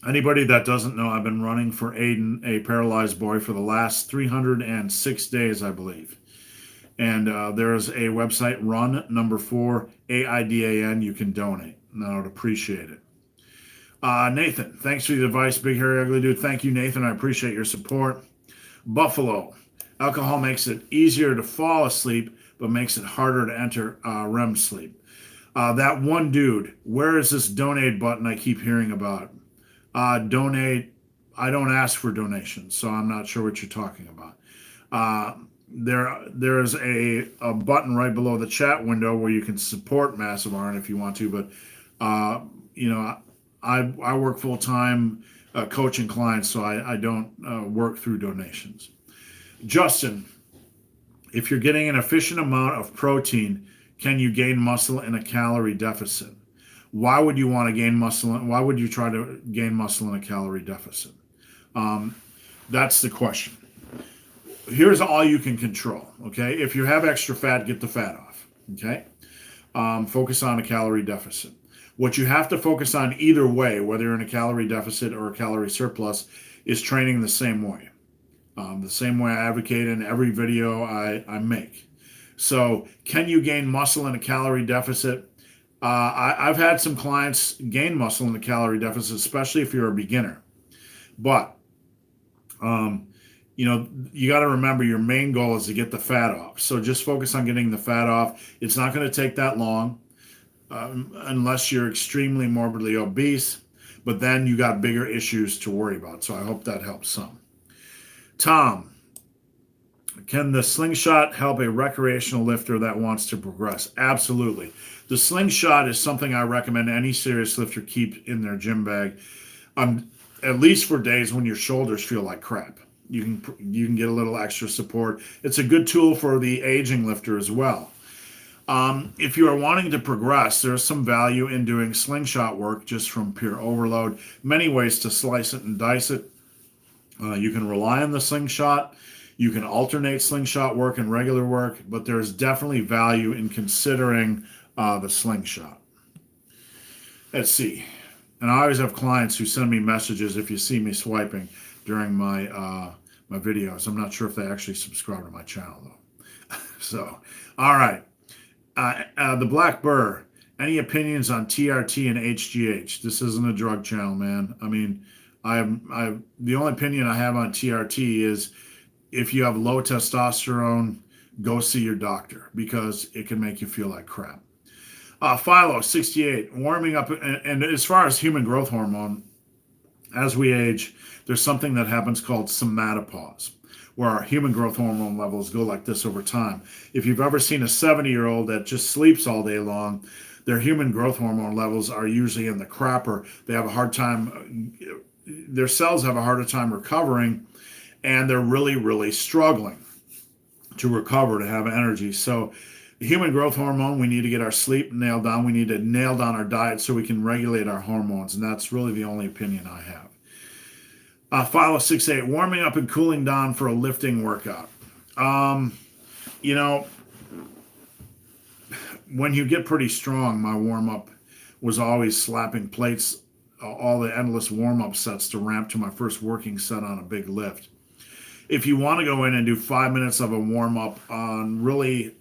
Anybody that doesn't know, I've been running for Aiden, a paralyzed boy, for the last 306 days, I believe. And there is a website, run number 4, AIDAN. You can donate, and I would appreciate it. Nathan, thanks for the advice, big hairy ugly dude. Thank you, Nathan. I appreciate your support. Buffalo, alcohol makes it easier to fall asleep, but makes it harder to enter REM sleep. That one dude, where is this donate button I keep hearing about? Donate. I don't ask for donations, so I'm not sure what you're talking about. There is a button right below the chat window where you can support Massive Iron if you want to, but I work full time coaching clients, so I don't work through donations. Justin, if you're getting an efficient amount of protein, can you gain muscle in a calorie deficit? Why would you want to gain muscle? Why would you try to gain muscle in a calorie deficit? That's the question. Here's all you can control, okay? If you have extra fat, get the fat off, okay? Focus on a calorie deficit. What you have to focus on either way, whether you're in a calorie deficit or a calorie surplus, is training the same way. The same way I advocate in every video I make. So can you gain muscle in a calorie deficit? I've had some clients gain muscle in the calorie deficit, especially if you're a beginner. But, you got to remember your main goal is to get the fat off. So just focus on getting the fat off. It's not going to take that long unless you're extremely morbidly obese, but then you got bigger issues to worry about. So I hope that helps some. Tom, can the slingshot help a recreational lifter that wants to progress? Absolutely. The slingshot is something I recommend any serious lifter keep in their gym bag, at least for days when your shoulders feel like crap. You can get a little extra support. It's a good tool for the aging lifter as well. If you are wanting to progress, there's some value in doing slingshot work just from pure overload. Many ways to slice it and dice it. You can rely on the slingshot. You can alternate slingshot work and regular work, but there's definitely value in considering the slingshot. Let's see. And I always have clients who send me messages if you see me swiping during my videos. I'm not sure if they actually subscribe to my channel though. So, all right. The Black Burr. Any opinions on TRT and HGH? This isn't a drug channel, man. I mean, the only opinion I have on TRT is if you have low testosterone, go see your doctor because it can make you feel like crap. Philo 68, warming up, and as far as human growth hormone, as we age, there's something that happens called somatopause, where our human growth hormone levels go like this over time. If you've ever seen a 70-year-old that just sleeps all day long, their human growth hormone levels are usually in the crapper. They have a hard time, their cells have a harder time recovering, and they're really, really struggling to recover, to have energy. So human growth hormone, we need to get our sleep nailed down. We need to nail down our diet so we can regulate our hormones. And that's really the only opinion I have. Philo 68, warming up and cooling down for a lifting workout. You know, when you get pretty strong, my warm up was always slapping plates, all the endless warm up sets to ramp to my first working set on a big lift. If you want to go in and do 5 minutes of a warm up on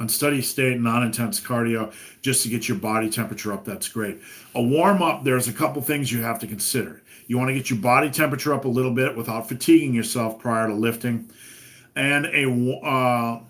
steady state, non-intense cardio, just to get your body temperature up, that's great. A warm-up, there's a couple things you have to consider. You want to get your body temperature up a little bit without fatiguing yourself prior to lifting. And and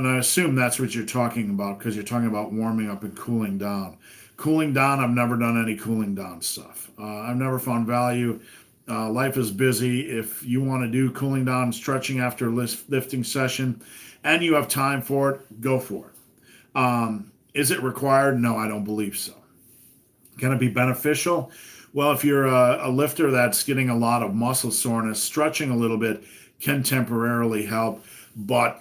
I assume that's what you're talking about because you're talking about warming up and cooling down. Cooling down, I've never done any cooling down stuff. I've never found value. Life is busy. If you want to do cooling down, stretching after a lifting session, and you have time for it, go for it. Is it required? No, I don't believe so. Can it be beneficial? Well, if you're a lifter that's getting a lot of muscle soreness, stretching a little bit can temporarily help. But,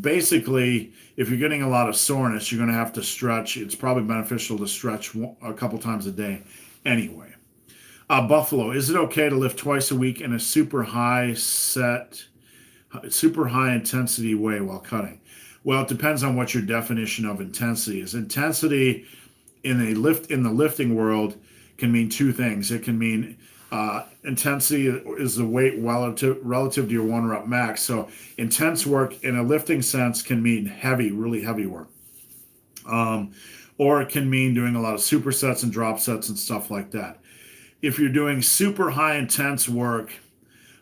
basically, if you're getting a lot of soreness, you're going to have to stretch. It's probably beneficial to stretch a couple times a day anyway. Buffalo, is it okay to lift twice a week in a super high intensity way while cutting? Well, it depends on what your definition of intensity is. Intensity in the lifting world can mean two things. It can mean intensity is the weight relative to your 1 rep max. So intense work in a lifting sense can mean heavy, really heavy work. Or it can mean doing a lot of supersets and drop sets and stuff like that. If you're doing super high intense work,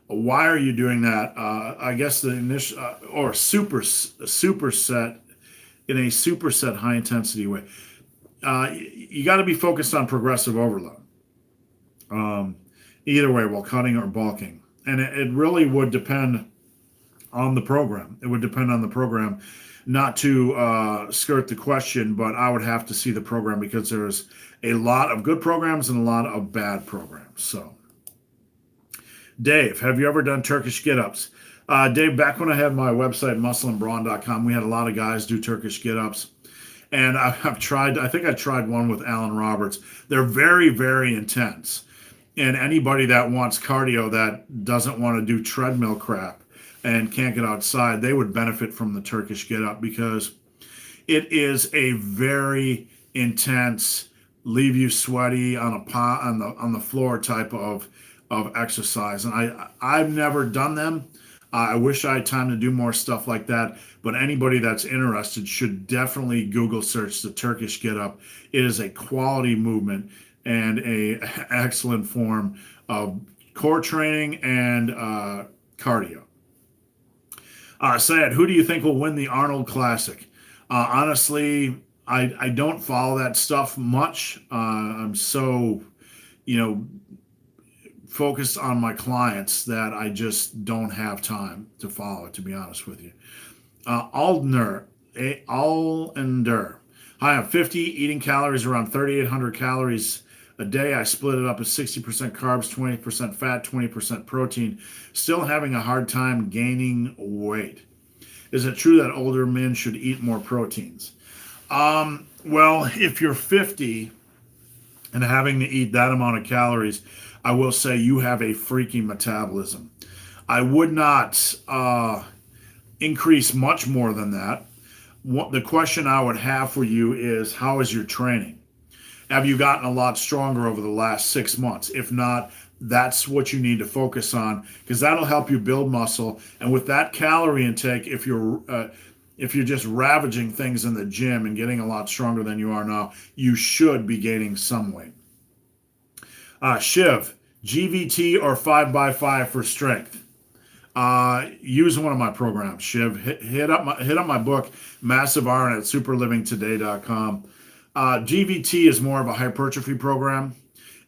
why are you doing that? I guess the initial or superset in a superset high intensity way. You got to be focused on progressive overload. Either way, while cutting or bulking, and it really would depend on the program. It would depend on the program. Not to skirt the question, but I would have to see the program because there's a lot of good programs and a lot of bad programs. So, Dave, have you ever done Turkish get-ups? Dave, back when I had my website, muscleandbrawn.com, we had a lot of guys do Turkish get-ups. And I've tried, I think I tried one with Alan Roberts. They're very, very intense. And anybody that wants cardio that doesn't want to do treadmill crap and can't get outside, they would benefit from the Turkish get-up because it is a very intense, leave you sweaty on the floor type of exercise. And I've never done them. I wish I had time to do more stuff like that. But anybody that's interested should definitely Google search the Turkish get-up. It is a quality movement and a excellent form of core training and cardio. Sayed, who do you think will win the Arnold Classic? Honestly, I don't follow that stuff much. I'm so, focused on my clients that I just don't have time to follow it, to be honest with you. Aldner. Hi, I'm 50, eating calories around 3,800 calories a day. I split it up as 60% carbs, 20% fat, 20% protein. Still having a hard time gaining weight. Is it true that older men should eat more proteins? Well, if you're 50 and having to eat that amount of calories, I will say you have a freaky metabolism. I would not increase much more than that. the question I would have for you is, how is your training? Have you gotten a lot stronger over the last 6 months? If not, that's what you need to focus on, because that'll help you build muscle. And with that calorie intake, if you're just ravaging things in the gym and getting a lot stronger than you are now, you should be gaining some weight. Shiv, GVT or 5x5 for strength? Use one of my programs, Shiv. Hit up my book, Massive Iron, at superlivingtoday.com. GVT is more of a hypertrophy program,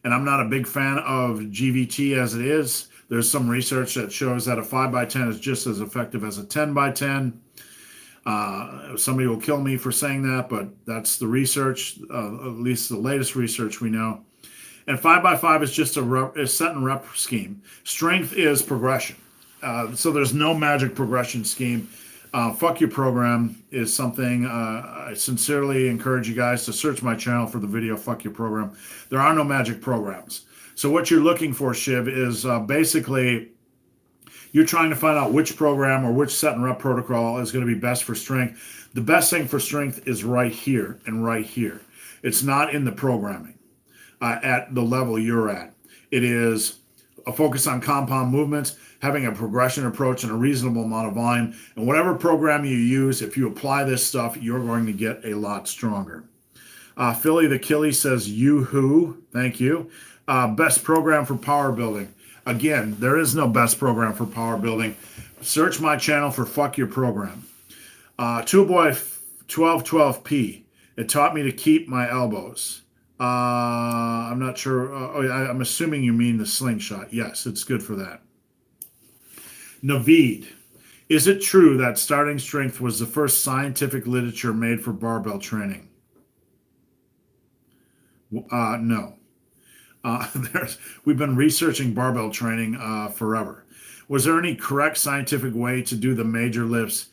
and I'm not a big fan of GVT as it is. There's some research that shows that a 5x10 is just as effective as a 10x10. Somebody will kill me for saying that, but that's the research, at least the latest research we know. And 5x5 is just a set and rep scheme. Strength is progression. So there's no magic progression scheme. Fuck Your Program is something I sincerely encourage you guys to search my channel for the video Fuck Your Program. There are no magic programs. So what you're looking for, Shiv, is basically you're trying to find out which program or which set and rep protocol is going to be best for strength. The best thing for strength is right here and right here. It's not in the programming at the level you're at. It is a focus on compound movements, having a progression approach and a reasonable amount of volume. And whatever program you use, if you apply this stuff, you're going to get a lot stronger. Philly the Killy says, yoo-hoo, thank you. Best program for power building. Again, there is no best program for power building. Search my channel for Fuck Your Program. Toolboy 1212P. It taught me to keep my elbows. I'm not sure. I'm assuming you mean the slingshot. Yes, it's good for that. Naveed. Is it true that starting strength was the first scientific literature made for barbell training? No. We've been researching barbell training forever. Was there any correct scientific way to do the major lifts?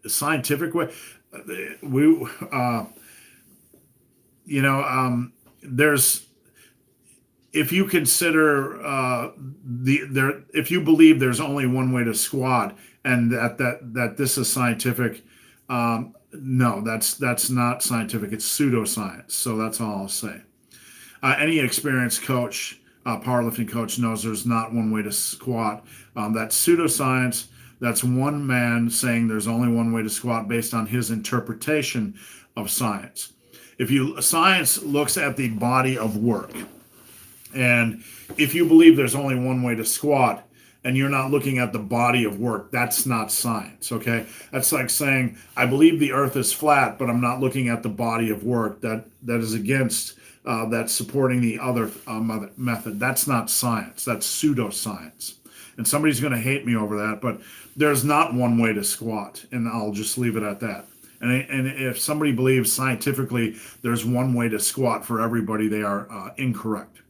Scientific way? There's, if you consider if you believe there's only one way to squat and that this is scientific, no, that's not scientific. It's pseudoscience. So that's all I'll say. Any experienced coach, powerlifting coach, knows there's not one way to squat. That's pseudoscience. That's one man saying there's only one way to squat based on his interpretation of science. Science looks at the body of work, and if you believe there's only one way to squat and you're not looking at the body of work, that's not science. Okay, that's like saying I believe the earth is flat, but I'm not looking at the body of work that is against that's supporting the other method. That's not science. That's pseudoscience. And somebody's going to hate me over that, but there's not one way to squat, and I'll just leave it at that. And if somebody believes scientifically there's one way to squat for everybody, they are incorrect.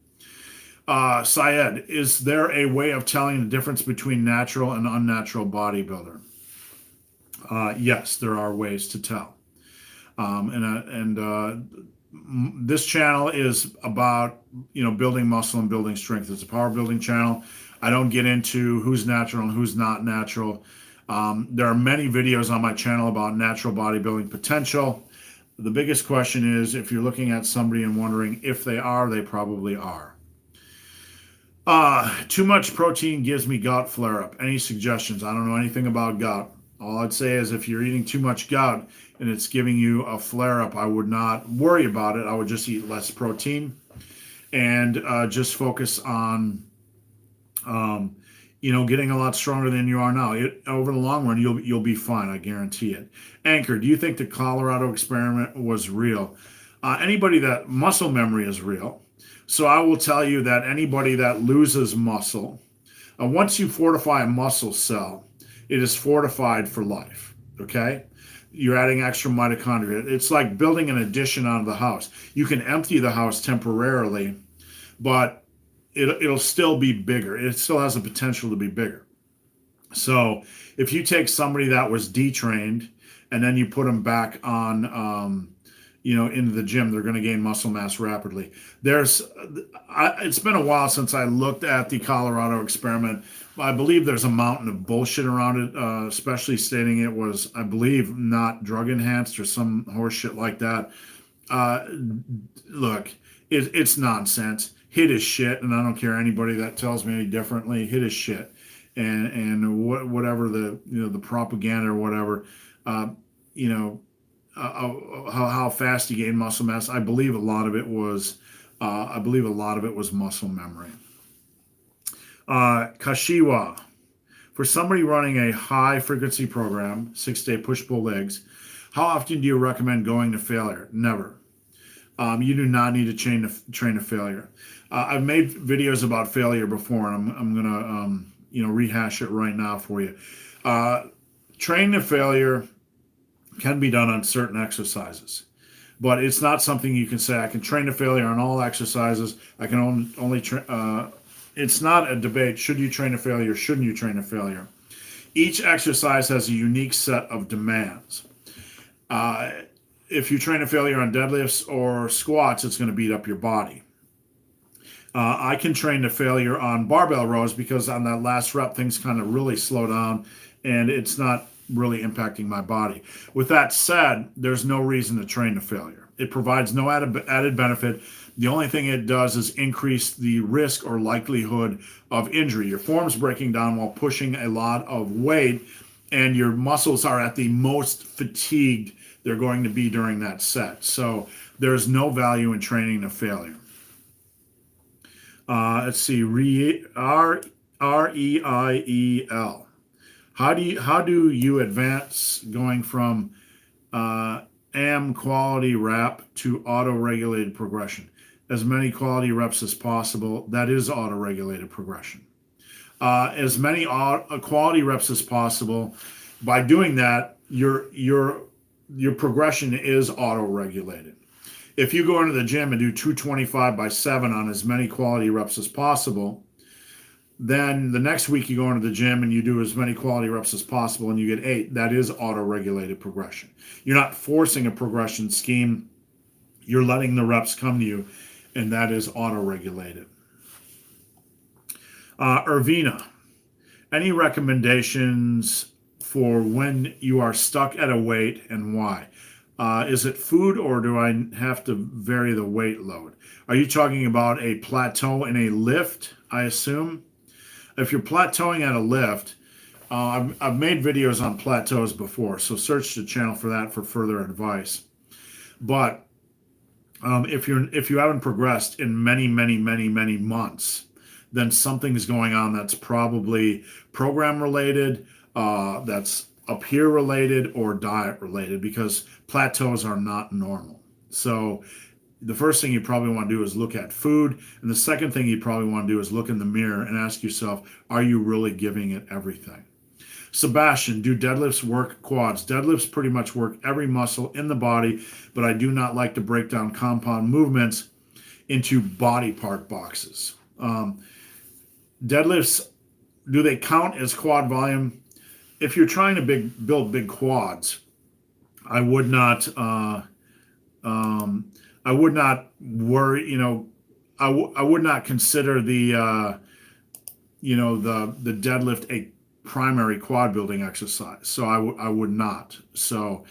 Syed, is there a way of telling the difference between natural and unnatural bodybuilder? Yes, there are ways to tell. This channel is about building muscle and building strength. It's a power building channel. I don't get into who's natural and who's not natural. There are many videos on my channel about natural bodybuilding potential. The biggest question is, if you're looking at somebody and wondering if they are, they probably are. Too much protein gives me gout flare-up. Any suggestions? I don't know anything about gout. All I'd say is if you're eating too much gout and it's giving you a flare-up, I would not worry about it. I would just eat less protein and just focus on getting a lot stronger than you are now. Over the long run, you'll be fine. I guarantee it. Anchor, do you think the Colorado experiment was real? Anybody that muscle memory is real. So I will tell you that anybody that loses muscle, once you fortify a muscle cell, it is fortified for life. Okay? You're adding extra mitochondria. It's like building an addition onto the house. You can empty the house temporarily, but it'll still be bigger. It still has the potential to be bigger. So if you take somebody that was detrained and then you put them back on, into the gym, they're going to gain muscle mass rapidly. It's been a while since I looked at the Colorado experiment. I believe there's a mountain of bullshit around it, especially stating it was, I believe, not drug enhanced or some horse shit like that. Uh, Look, it's nonsense. Hit is shit, and I don't care anybody that tells me any differently. Hit is shit, and whatever the propaganda or whatever, uh, you know, how fast you gain muscle mass. I believe a lot of it was, muscle memory. Kashiwa. For somebody running a high frequency program, 6 day push pull legs, how often do you recommend going to failure? Never. You do not need to train to failure. I've made videos about failure before, and I'm gonna rehash it right now for you. Training to failure can be done on certain exercises, but it's not something you can say I can train to failure on all exercises. I can only train. It's not a debate. Should you train to failure? Shouldn't you train to failure? Each exercise has a unique set of demands. If you train to failure on deadlifts or squats, it's going to beat up your body. I can train to failure on barbell rows because on that last rep, things kind of really slow down and it's not really impacting my body. With that said, there's no reason to train to failure. It provides no added benefit. The only thing it does is increase the risk or likelihood of injury. Your form's breaking down while pushing a lot of weight, and your muscles are at the most fatigued they're going to be during that set. So there's no value in training to failure. Let's see, REIEL. How do you advance going from AM quality rep to auto-regulated progression? As many quality reps as possible. That is auto-regulated progression. As many quality reps as possible. By doing that, your progression is auto-regulated. If you go into the gym and do 225 by 7 on as many quality reps as possible, then the next week you go into the gym and you do as many quality reps as possible and you get 8. That is auto-regulated progression. You're not forcing a progression scheme. You're letting the reps come to you, and that is auto-regulated. Irvina, any recommendations for when you are stuck at a weight and why? Is it food or do I have to vary the weight load? Are you talking about a plateau in a lift, I assume? If you're plateauing at a lift, I've made videos on plateaus before, so search the channel for that for further advice. But if you haven't progressed in many months, then something's going on that's probably program related, that's up here related, or diet related, because plateaus are not normal. So the first thing you probably want to do is look at food, and the second thing you probably want to do is look in the mirror and ask yourself, are you really giving it everything? Sebastian, do deadlifts work quads? Deadlifts pretty much work every muscle in the body, but I do not like to break down compound movements into body part boxes. Deadlifts, do they count as quad volume? If you're trying to build big quads, I would not worry. I would not consider the deadlift a primary quad building exercise. So I would not. So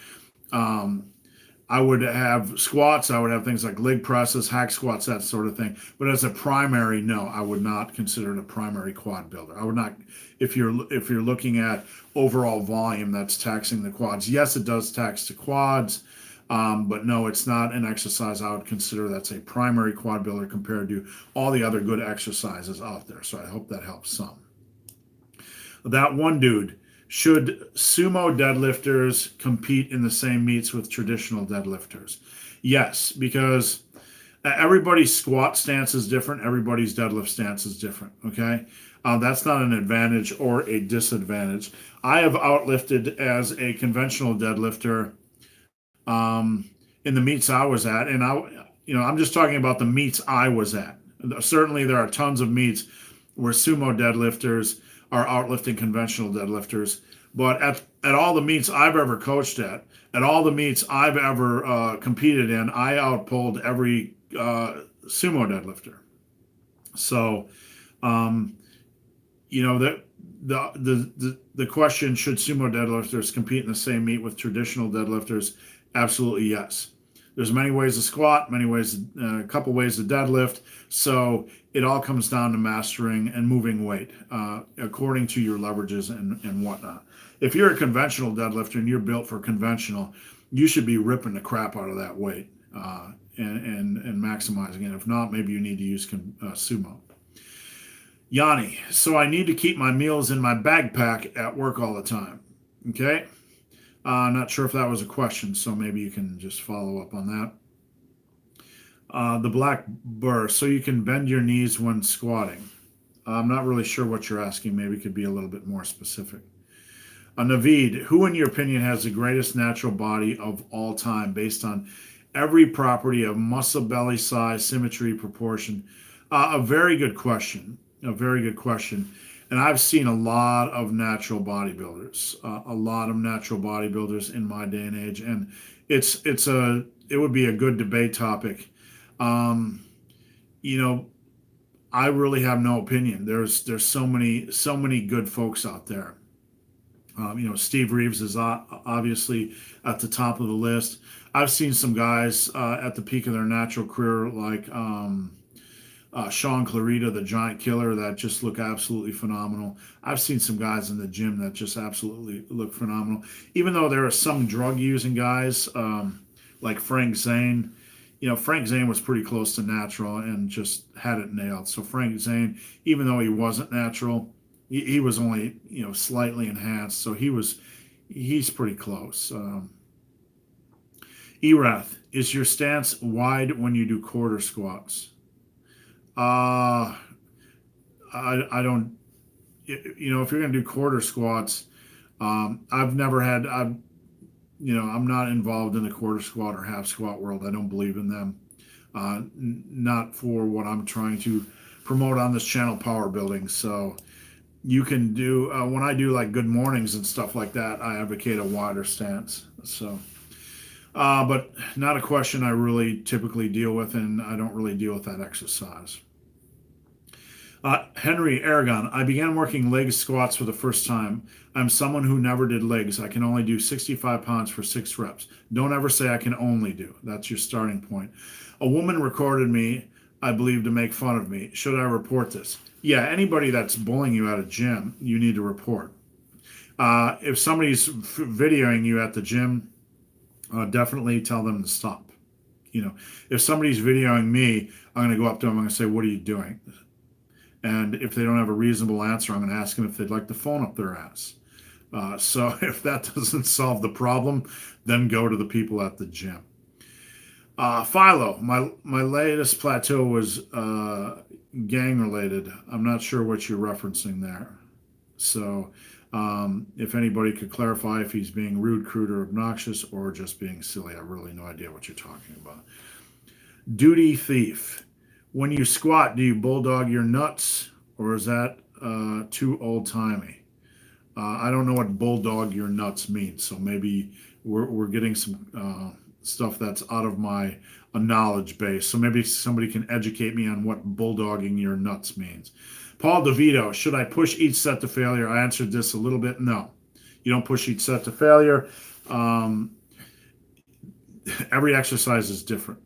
I would have squats. I would have things like leg presses, hack squats, that sort of thing. But as a primary, no, I would not consider it a primary quad builder. I would not. If you're looking at overall volume, that's taxing the quads. Yes, it does tax the quads, but no, it's not an exercise I would consider that's a primary quad builder compared to all the other good exercises out there. So I hope that helps some. That one dude. Should sumo deadlifters compete in the same meets with traditional deadlifters? Yes, because everybody's squat stance is different. Everybody's deadlift stance is different. Okay. That's not an advantage or a disadvantage. I have outlifted as a conventional deadlifter in the meets I was at, and I'm just talking about the meets I was at. Certainly, there are tons of meets where sumo deadlifters are outlifting conventional deadlifters, But at all the meets I've ever coached at all the meets I've ever competed in, I outpulled every sumo deadlifter. So, um, you know, the question, should sumo deadlifters compete in the same meet with traditional deadlifters? Absolutely yes. There's many ways to squat, many ways, a couple ways to deadlift. So it all comes down to mastering and moving weight according to your leverages and whatnot. If you're a conventional deadlifter and you're built for conventional, you should be ripping the crap out of that weight and maximizing it. If not, maybe you need to use sumo. Yanni, so I need to keep my meals in my backpack at work all the time. Okay. Not sure if that was a question, so maybe you can just follow up on that. The black burr, so you can bend your knees when squatting. I'm not really sure what you're asking. Maybe it could be a little bit more specific. Naveed, who in your opinion has the greatest natural body of all time based on every property of muscle, belly size, symmetry, proportion? A very good question. A very good question. And I've seen a lot of natural bodybuilders, in my day and age, and it would be a good debate topic. Um, you know, I really have no opinion. There's so many good folks out there. Steve Reeves is obviously at the top of the list. I've seen some guys at the peak of their natural career, like Sean Clarita, the giant killer, that just look absolutely phenomenal. I've seen some guys in the gym that just absolutely look phenomenal. Even though there are some drug using guys, like Frank Zane. Frank Zane was pretty close to natural and just had it nailed. So Frank Zane, even though he wasn't natural, he was only slightly enhanced. So he's pretty close. Erath, is your stance wide when you do quarter squats? I don't, if you're going to do quarter squats, I'm not involved in the quarter squat or half squat world. I don't believe in them. Not for what I'm trying to promote on this channel, power building. So you can do, when I do like good mornings and stuff like that, I advocate a wider stance. So, but not a question I really typically deal with, and I don't really deal with that exercise. Henry Aragon, I began working leg squats for the first time. I'm someone who never did legs. I can only do 65 pounds for 6 reps. Don't ever say I can only do. That's your starting point. A woman recorded me, I believe, to make fun of me. Should I report this? Yeah, anybody that's bullying you at a gym, you need to report. If somebody's videoing you at the gym, definitely tell them to stop. If somebody's videoing me, I'm going to go up to them. I'm going to say, what are you doing? And if they don't have a reasonable answer, I'm going to ask them if they'd like the phone up their ass. So if that doesn't solve the problem, then go to the people at the gym. Philo, my latest plateau was gang related. I'm not sure what you're referencing there. So if anybody could clarify if he's being rude, crude, or obnoxious, or just being silly, I really no idea what you're talking about. Duty thief. When you squat, do you bulldog your nuts, or is that too old-timey? I don't know what bulldog your nuts means, so maybe we're getting some stuff that's out of my knowledge base. So maybe somebody can educate me on what bulldogging your nuts means. Paul DeVito, should I push each set to failure? I answered this a little bit. No, you don't push each set to failure. Every exercise is different.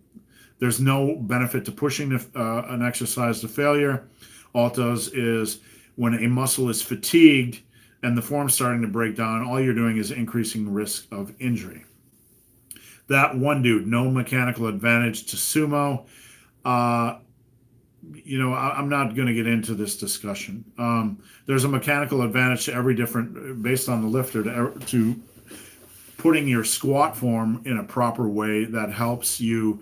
There's no benefit to pushing an exercise to failure. All it does is when a muscle is fatigued and the form's starting to break down, all you're doing is increasing the risk of injury. That one dude, no mechanical advantage to sumo. I'm not going to get into this discussion. There's a mechanical advantage to every different, based on the lifter, to putting your squat form in a proper way that helps you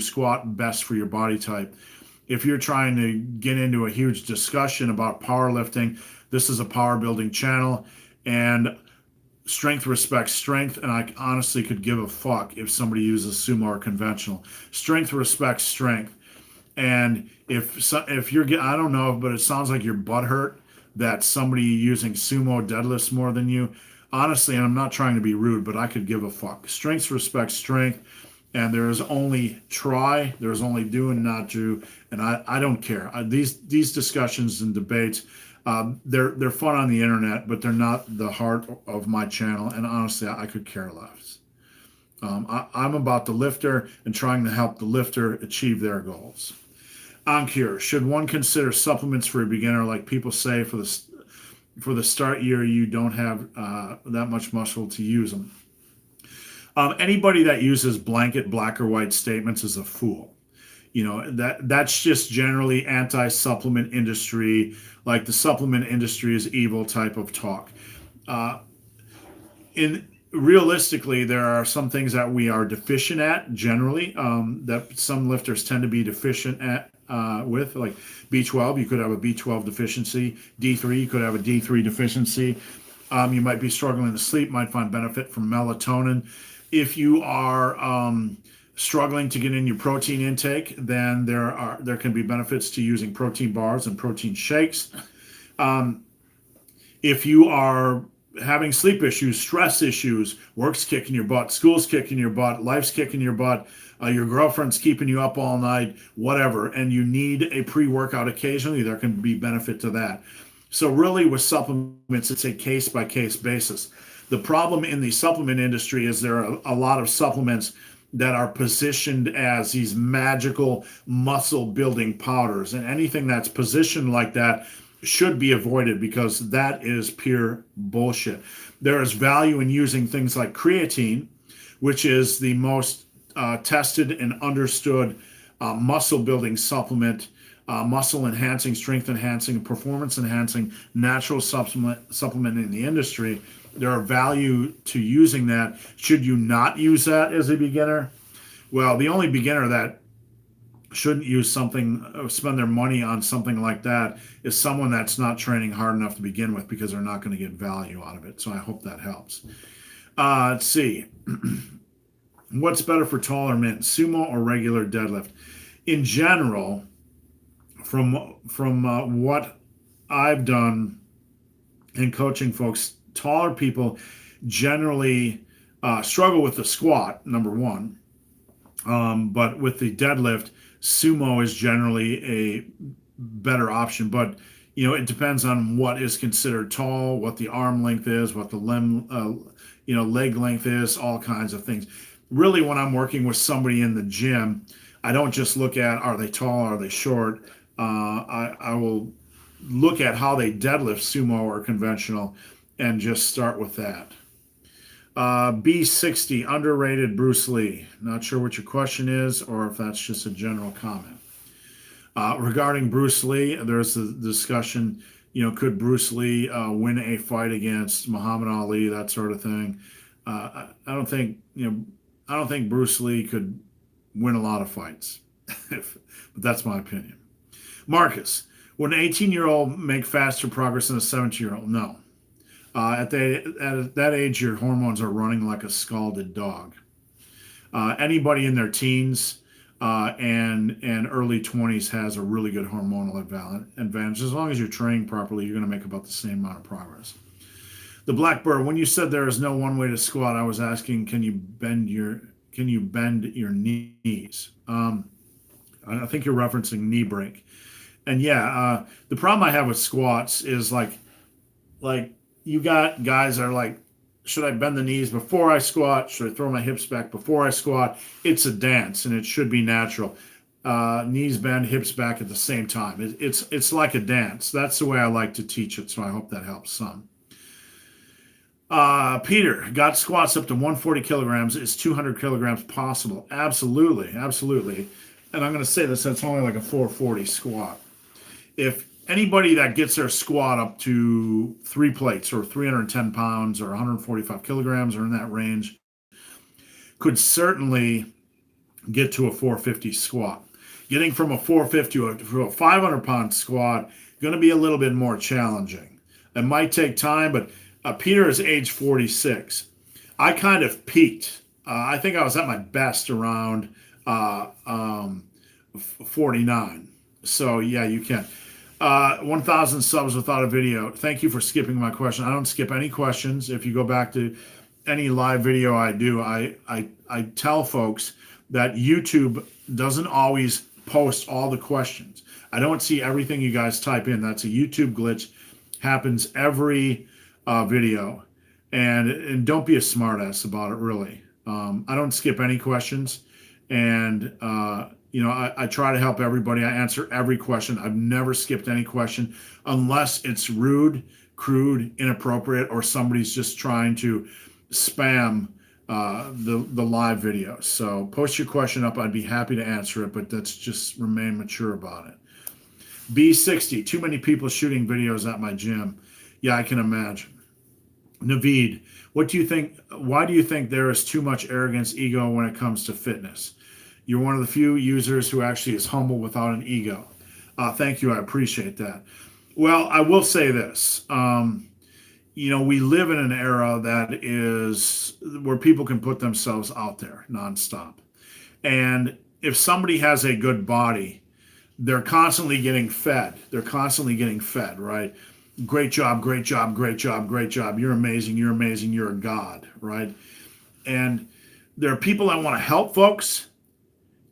squat best for your body type. If you're trying to get into a huge discussion about powerlifting, this is a power building channel, and strength respects strength, and I honestly could give a fuck if somebody uses sumo or conventional. Strength respects strength. And if you're getting, I don't know, but it sounds like your butt hurt. that somebody using sumo deadlifts more than you. Honestly, and I'm not trying to be rude, but I could give a fuck. Strengths respect strength, and there's only try, there's only do and not do, and I don't care. These discussions and debates, they're fun on the internet, but they're not the heart of my channel. And honestly, I could care less. I'm about the lifter and trying to help the lifter achieve their goals. Ankure, should one consider supplements for a beginner, like people say for the start year you don't have that much muscle to use them? Anybody that uses blanket black or white statements is a fool. That's just generally anti-supplement industry, like the supplement industry is evil type of talk. In Realistically, there are some things that we are deficient at generally, that some lifters tend to be deficient at, with, like B12. You could have a B12 deficiency. D3, you could have a D3 deficiency. You might be struggling to sleep, might find benefit from melatonin. If you are struggling to get in your protein intake, then there can be benefits to using protein bars and protein shakes. If you are having sleep issues, stress issues, work's kicking your butt, school's kicking your butt, life's kicking your butt, your girlfriend's keeping you up all night, whatever, and you need a pre-workout occasionally, there can be benefit to that. So really with supplements, it's a case-by-case basis. The problem in the supplement industry is there are a lot of supplements that are positioned as these magical muscle building powders, and anything that's positioned like that should be avoided because that is pure bullshit. There is value in using things like creatine, which is the most tested and understood muscle building supplement, muscle enhancing, strength enhancing, performance enhancing natural supplement in the industry. There are value to using that. Should you not use that as a beginner? Well, the only beginner that shouldn't use something, spend their money on something like that, is someone that's not training hard enough to begin with, because they're not going to get value out of it. So I hope that helps. Let's see. What's better for tall or min, sumo or regular deadlift? In general, from what I've done in coaching folks, taller people generally struggle with the squat, number one. But with the deadlift, sumo is generally a better option. But it depends on what is considered tall, what the arm length is, what the leg length is, all kinds of things. Really, when I'm working with somebody in the gym, I don't just look at, are they tall, are they short? I will look at how they deadlift, sumo or conventional, and just start with that. B60, underrated Bruce Lee. Not sure what your question is, or if that's just a general comment. Regarding Bruce Lee, there's a discussion, could Bruce Lee win a fight against Muhammad Ali, that sort of thing. I don't think Bruce Lee could win a lot of fights, but that's my opinion. Marcus, would an 18-year-old make faster progress than a 17-year-old? No. At that age, your hormones are running like a scalded dog. Anybody in their teens and early 20s has a really good hormonal advantage. As long as you're training properly, you're going to make about the same amount of progress. The Blackbird, when you said there is no one way to squat, I was asking, can you bend your knees? I think you're referencing knee break. And yeah, the problem I have with squats is like you got guys that are like, should I bend the knees before I squat? Should I throw my hips back before I squat? It's a dance, and it should be natural. Knees bend, hips back at the same time. It's like a dance. That's the way I like to teach it, so I hope that helps some. Peter, got squats up to 140 kilograms. Is 200 kilograms possible? Absolutely. And I'm going to say this, that's only like a 440 squat. If anybody that gets their squat up to 3 plates or 310 pounds or 145 kilograms or in that range could certainly get to a 450 squat. Getting from a 450 to a 500 pound squat going to be a little bit more challenging. It might take time, but Peter is age 46. I kind of peaked. I think I was at my best around 49. So yeah, you can. 1,000 subs without a video. Thank you for skipping my question. I don't skip any questions. If you go back to any live video I do, I tell folks that YouTube doesn't always post all the questions. I don't see everything you guys type in. That's a YouTube glitch. Happens every video. And don't be a smartass about it, really. I don't skip any questions. And, I try to help everybody. I answer every question. I've never skipped any question unless it's rude, crude, inappropriate, or somebody's just trying to spam the live video. So post your question up. I'd be happy to answer it, but let's just remain mature about it. B60, too many people shooting videos at my gym. Yeah, I can imagine. Naveed, what do you think? Why do you think there is too much arrogance, ego when it comes to fitness? You're one of the few users who actually is humble without an ego. Thank you. I appreciate that. Well, I will say this. We live in an era that is where people can put themselves out there nonstop. And if somebody has a good body, they're constantly getting fed. They're constantly getting fed, right? Great job, great job, great job, great job. You're amazing, you're amazing, you're a god, right? And there are people that want to help folks,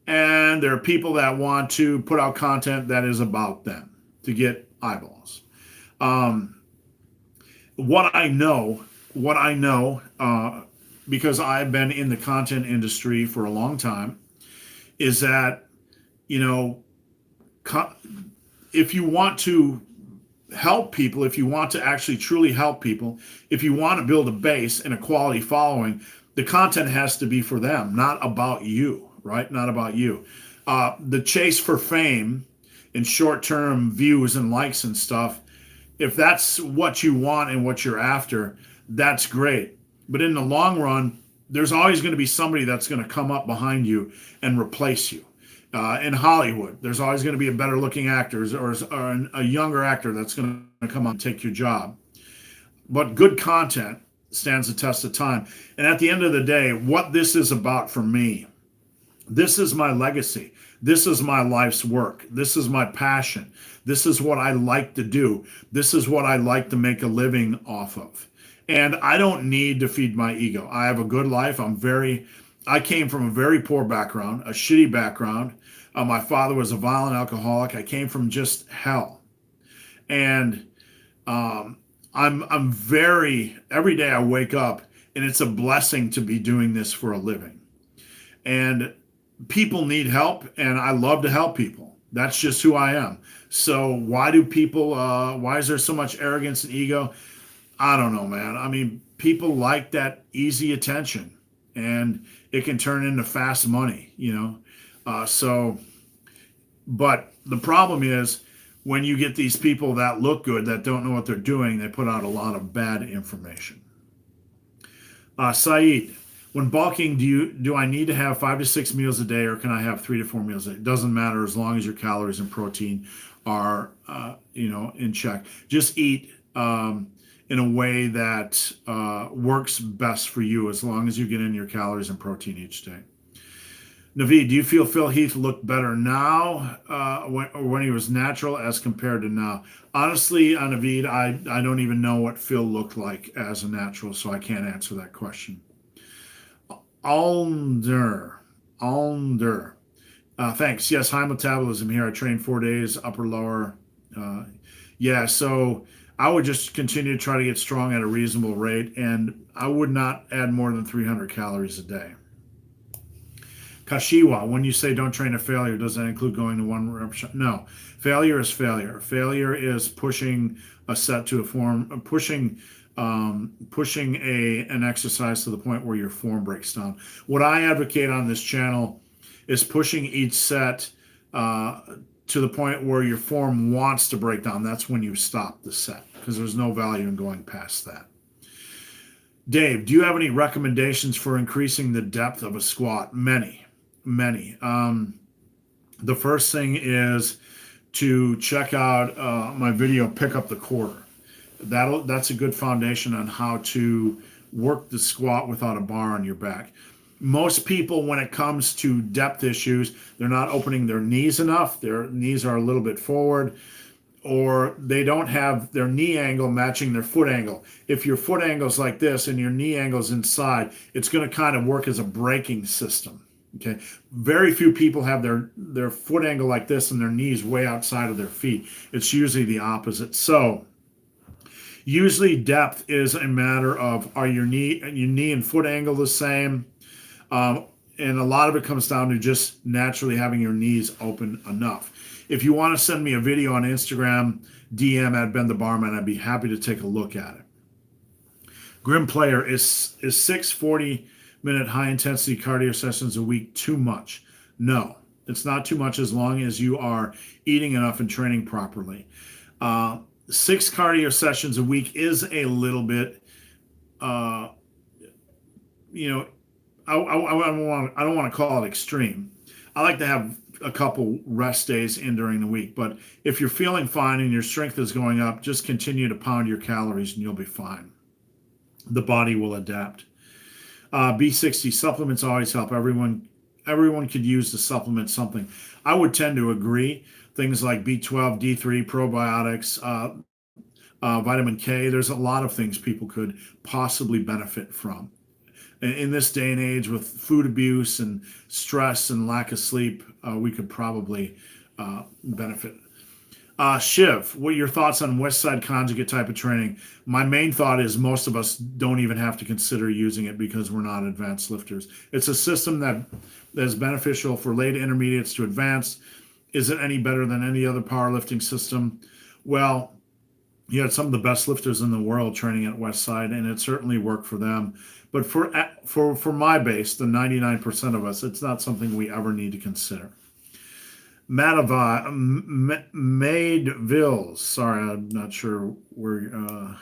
and there are people that want to put out content that is about them to get eyeballs. What I know, because I've been in the content industry for a long time, is that, if you want to help people, if you want to actually truly help people, if you want to build a base and a quality following, the content has to be for them, not about you, right? Not about you. The chase for fame and short-term views and likes and stuff, if that's what you want and what you're after, that's great. But in the long run, there's always going to be somebody that's going to come up behind you and replace you. In Hollywood, there's always going to be a better looking actor or a younger actor that's going to come on and take your job. But good content stands the test of time. And at the end of the day, what this is about for me, this is my legacy. This is my life's work. This is my passion. This is what I like to do. This is what I like to make a living off of. And I don't need to feed my ego. I have a good life. I came from a very poor background, a shitty background. My father was a violent alcoholic. I came from just hell. And every day I wake up and it's a blessing to be doing this for a living. And people need help, and I love to help people. That's just who I am. So why is there so much arrogance and ego? I don't know, man. I mean, people like that easy attention, and it can turn into fast money, but the problem is when you get these people that look good, that don't know what they're doing, they put out a lot of bad information. Saeed, when bulking, do I need to have 5 to 6 meals a day, or can I have 3 to 4 meals a day? It doesn't matter as long as your calories and protein are, in check. Just eat in a way that works best for you, as long as you get in your calories and protein each day. Naveed, do you feel Phil Heath looked better now when he was natural as compared to now? Honestly, Naveed, I don't even know what Phil looked like as a natural, so I can't answer that question. Alder. Thanks. Yes, high metabolism here. I train 4 days, upper, lower. So I would just continue to try to get strong at a reasonable rate, and I would not add more than 300 calories a day. Kashiwa, when you say don't train to failure, does that include going to one rep? No. Failure is failure. Failure is pushing a set to a form, pushing an exercise to the point where your form breaks down. What I advocate on this channel is pushing each set to the point where your form wants to break down. That's when you stop the set, because there's no value in going past that. Dave, do you have any recommendations for increasing the depth of a squat? Many. The first thing is to check out my video, Pick Up the Quarter. That's a good foundation on how to work the squat without a bar on your back. Most people, when it comes to depth issues, they're not opening their knees enough. Their knees are a little bit forward, or they don't have their knee angle matching their foot angle. If your foot angle is like this and your knee angle is inside, it's going to kind of work as a braking system. Okay. Very few people have their foot angle like this and their knees way outside of their feet. It's usually the opposite. So usually depth is a matter of, are your knee and foot angle the same? And a lot of it comes down to just naturally having your knees open enough. If you want to send me a video on Instagram, DM at Ben the Barman, I'd be happy to take a look at it. Grim Player, is 6 40-minute high-intensity cardio sessions a week too much? No, it's not too much as long as you are eating enough and training properly. 6 cardio sessions a week is a little bit, you know, I don't want to call it extreme. I like to have a couple rest days in during the week, but if you're feeling fine and your strength is going up, just continue to pound your calories and you'll be fine. The body will adapt. B60 supplements always help. Everyone could use to supplement something. I would tend to agree. Things like B12, D3, probiotics, vitamin K. There's a lot of things people could possibly benefit from. In this day and age with food abuse and stress and lack of sleep, we could probably benefit. Shiv, what are your thoughts on West Side Conjugate type of training? My main thought is most of us don't even have to consider using it because we're not advanced lifters. It's a system that is beneficial for late intermediates to advanced. Is it any better than any other powerlifting system? Well, you had some of the best lifters in the world training at West Side, and it certainly worked for them. But for my base, the 99% of us, it's not something we ever need to consider. Madevilles, sorry, I'm not sure where.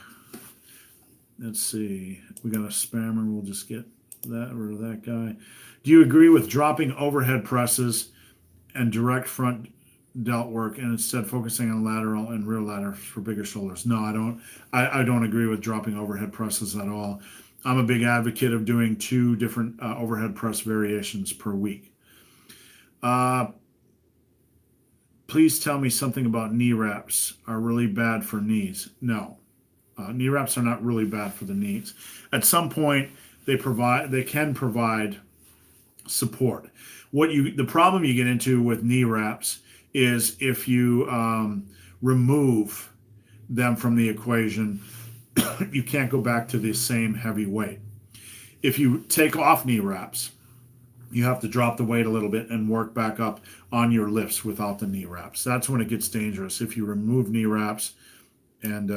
Let's see, we got a spammer. We'll just get rid of that guy. Do you agree with dropping overhead presses and direct front delt work and instead focusing on lateral and rear ladders for bigger shoulders? No, I don't. I don't agree with dropping overhead presses at all. I'm a big advocate of doing 2 different overhead press variations per week. Please tell me something about knee wraps are really bad for knees. No, knee wraps are not really bad for the knees. At some point, they can provide support. The problem you get into with knee wraps is if you remove them from the equation, you can't go back to the same heavy weight. If you take off knee wraps, you have to drop the weight a little bit and work back up on your lifts without the knee wraps. That's when it gets dangerous. If you remove knee wraps and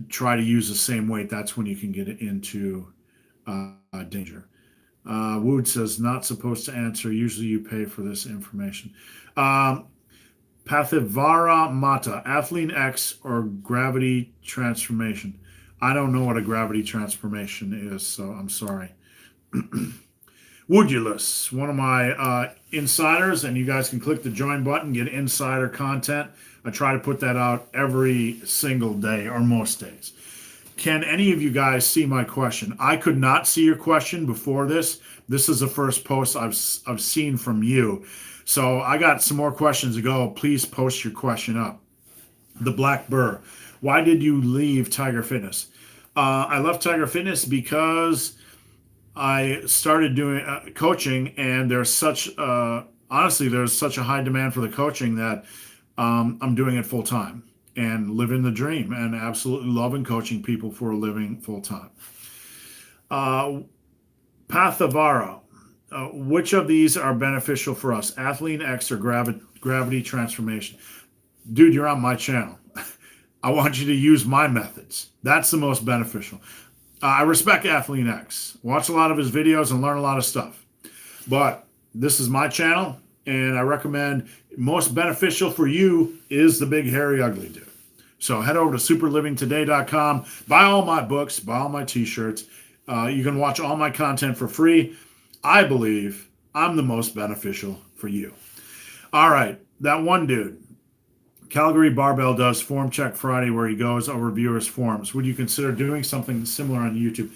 try to use the same weight, that's when you can get into danger. Wood says, not supposed to answer. Usually you pay for this information. Pathivara Mata, Athlean X or gravity transformation? I don't know what a gravity transformation is, so I'm sorry. Woodulus, one of my insiders, and you guys can click the join button, get insider content. I try to put that out every single day or most days. Can any of you guys see my question? I could not see your question before this. This is the first post I've seen from you. So I got some more questions to go. Please post your question up. The Black Burr. Why did you leave Tiger Fitness? I left Tiger Fitness because I started doing coaching, and there's such a high demand for the coaching that I'm doing it full time and living the dream and absolutely loving coaching people for a living full time. Pathavara. Which of these are beneficial for us? Athlean X or gravity transformation? Dude, you're on my channel. I want you to use my methods. That's the most beneficial. I respect Athlean X. Watch a lot of his videos and learn a lot of stuff. But this is my channel, and I recommend most beneficial for you is the big, hairy, ugly dude. So head over to superlivingtoday.com, buy all my books, buy all my t-shirts. You can watch all my content for free. I believe I'm the most beneficial for you. All right, that one dude, Calgary Barbell, does Form Check Friday where he goes over viewers' forms. Would you consider doing something similar on YouTube?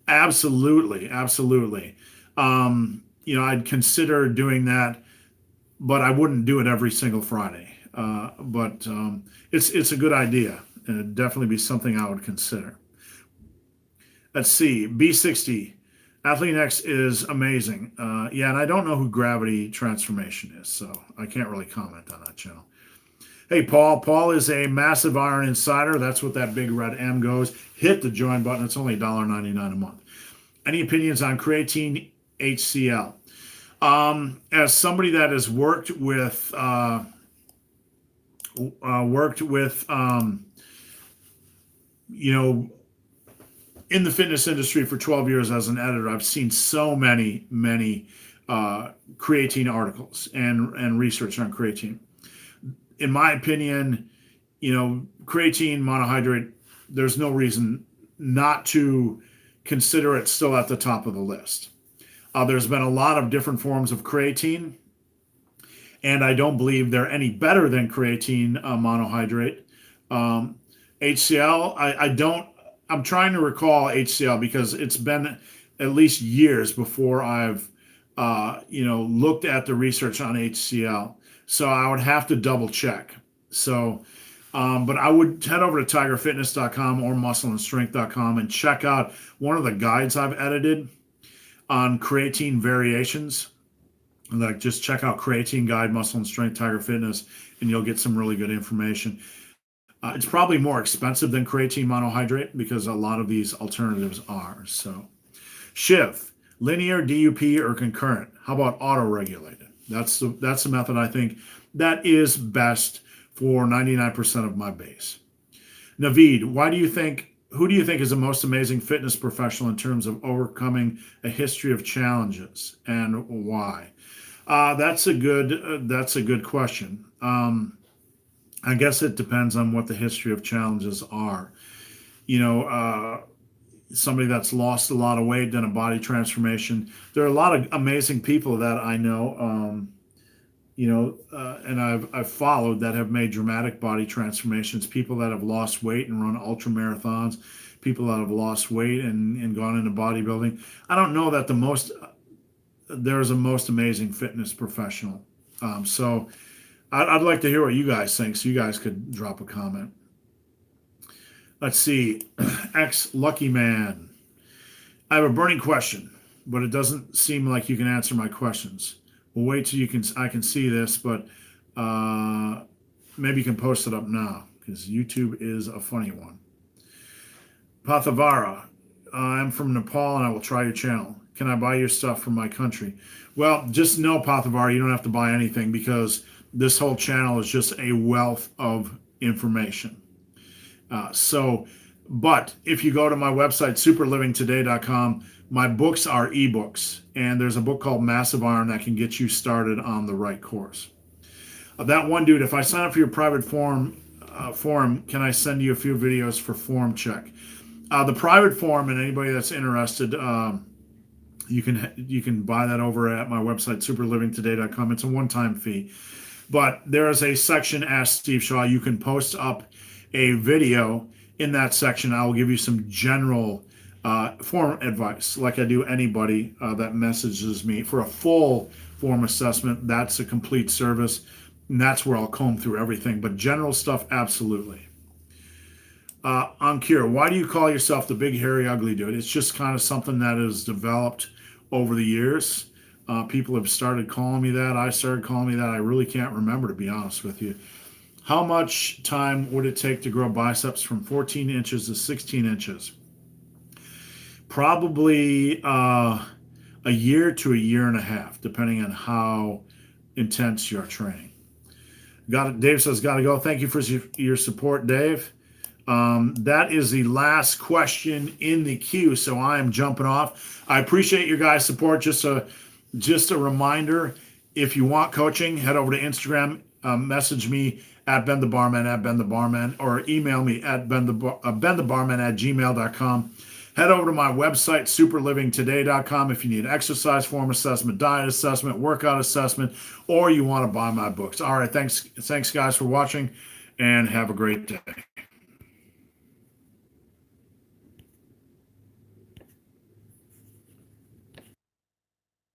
Absolutely, absolutely. I'd consider doing that but I wouldn't do it every single Friday. But it's a good idea, and it'd definitely be something I would consider. Let's see, B60. Athlete X is amazing. Yeah, and I don't know who Gravity Transformation is, so I can't really comment on that channel. Hey, Paul. Paul is a Massive Iron Insider. That's what that big red M goes. Hit the join button. It's only $1.99 a month. Any opinions on creatine HCl? As somebody that has worked with you know, in the fitness industry for 12 years as an editor, I've seen so many creatine articles and research on creatine. In my opinion, creatine monohydrate, there's no reason not to consider it still at the top of the list. There's been a lot of different forms of creatine, and I don't believe they're any better than creatine monohydrate. HCl, I'm trying to recall HCl because it's been at least years before I've looked at the research on HCl. So I would have to double check. So, but I would head over to tigerfitness.com or muscleandstrength.com and check out one of the guides I've edited on creatine variations. Like, just check out Creatine Guide, Muscle and Strength, Tiger Fitness, and you'll get some really good information. It's probably more expensive than creatine monohydrate because a lot of these alternatives are. So, Shiv, linear, DUP, or concurrent? How about auto-regulated? That's the method I think that is best for 99% of my base. Naveed, who do you think is the most amazing fitness professional in terms of overcoming a history of challenges, and why? That's a good question. I guess it depends on what the history of challenges are. Somebody that's lost a lot of weight, done a body transformation. There are a lot of amazing people that I know, and I've followed that have made dramatic body transformations. People that have lost weight and run ultra marathons. People that have lost weight and gone into bodybuilding. I don't know that there's a most amazing fitness professional. So I'd like to hear what you guys think, so you guys could drop a comment. Let's see. X Lucky Man. I have a burning question, but it doesn't seem like you can answer my questions. We'll wait till I can see this, but maybe you can post it up now because YouTube is a funny one. Pathavara. I'm from Nepal and I will try your channel. Can I buy your stuff from my country? Well, just know, Pathavara, you don't have to buy anything because this whole channel is just a wealth of information. But if you go to my website, superlivingtoday.com, my books are ebooks, and there's a book called Massive Iron that can get you started on the right course. That one dude, if I sign up for your private forum, can I send you a few videos for form check? The private forum, and anybody that's interested, you can buy that over at my website, superlivingtoday.com. It's a one-time fee. But there is a section, Ask Steve Shaw. You can post up a video. In that section, I will give you some general form advice, like I do anybody that messages me for a full form assessment. That's a complete service, and that's where I'll comb through everything. But general stuff, absolutely. Ankir, why do you call yourself the big, hairy, ugly dude? It's just kind of something that has developed over the years. People have started calling me that. I started calling me that. I really can't remember, to be honest with you. How much time would it take to grow biceps from 14 inches to 16 inches? Probably a year to a year and a half, depending on how intense you're training. Got it. Dave says, got to go. Thank you for your support, Dave. That is the last question in the queue, so I am jumping off. I appreciate your guys' support. Just a reminder, if you want coaching, head over to Instagram, message me at Ben the Barman, or email me at benthebarman@gmail.com. Head over to my website, superlivingtoday.com, if you need exercise form assessment, diet assessment, workout assessment, or you want to buy my books. All right, thanks guys for watching, and have a great day.